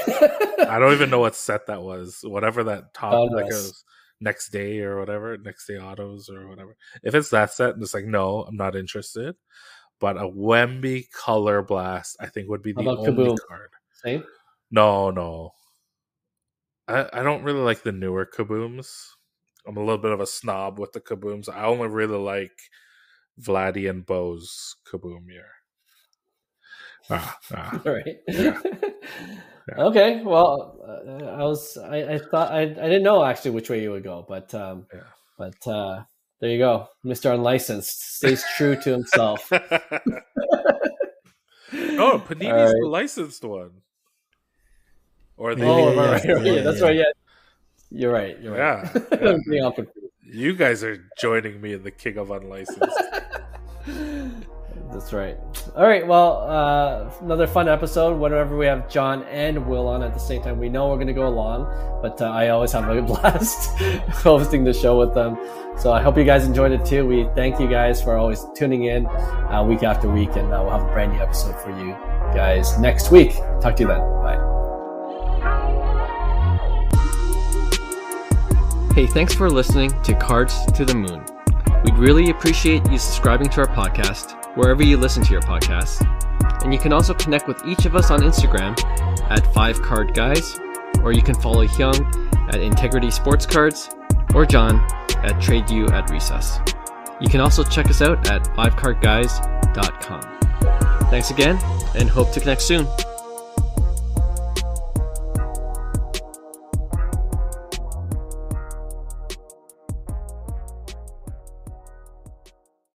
I don't even know what set that was. Whatever that top, like it was next day or whatever, next day autos or whatever. If it's that set, it's like, no, I'm not interested. But a Wemby Color Blast, I think, would be the only Kaboom card. Same? No. I don't really like the newer Kabooms. I'm a little bit of a snob with the Kabooms. I only really like Vladdy and Bo's Kaboom year. All right. Yeah. Okay. Well, I thought I didn't know actually which way you would go, but there you go. Mr. Unlicensed stays true to himself. Oh, Panini's the licensed one. Or the yeah, that's right. Yeah, you're right. Yeah. You guys are joining me in the king of unlicensed. That's right. All right. Well, another fun episode. Whenever we have John and Will on at the same time, we know we're going to go along, but I always have a blast hosting the show with them. So I hope you guys enjoyed it too. We thank you guys for always tuning in week after week, and we'll have a brand new episode for you guys next week. Talk to you then. Bye. Hey, thanks for listening to Cards to the Moon. We'd really appreciate you subscribing to our podcast wherever you listen to your podcasts. And you can also connect with each of us on Instagram at 5cardguys, or you can follow Hyung at Integrity Sports Cards, or John at TradeU at Recess. You can also check us out at 5cardguys.com. Thanks again, and hope to connect soon.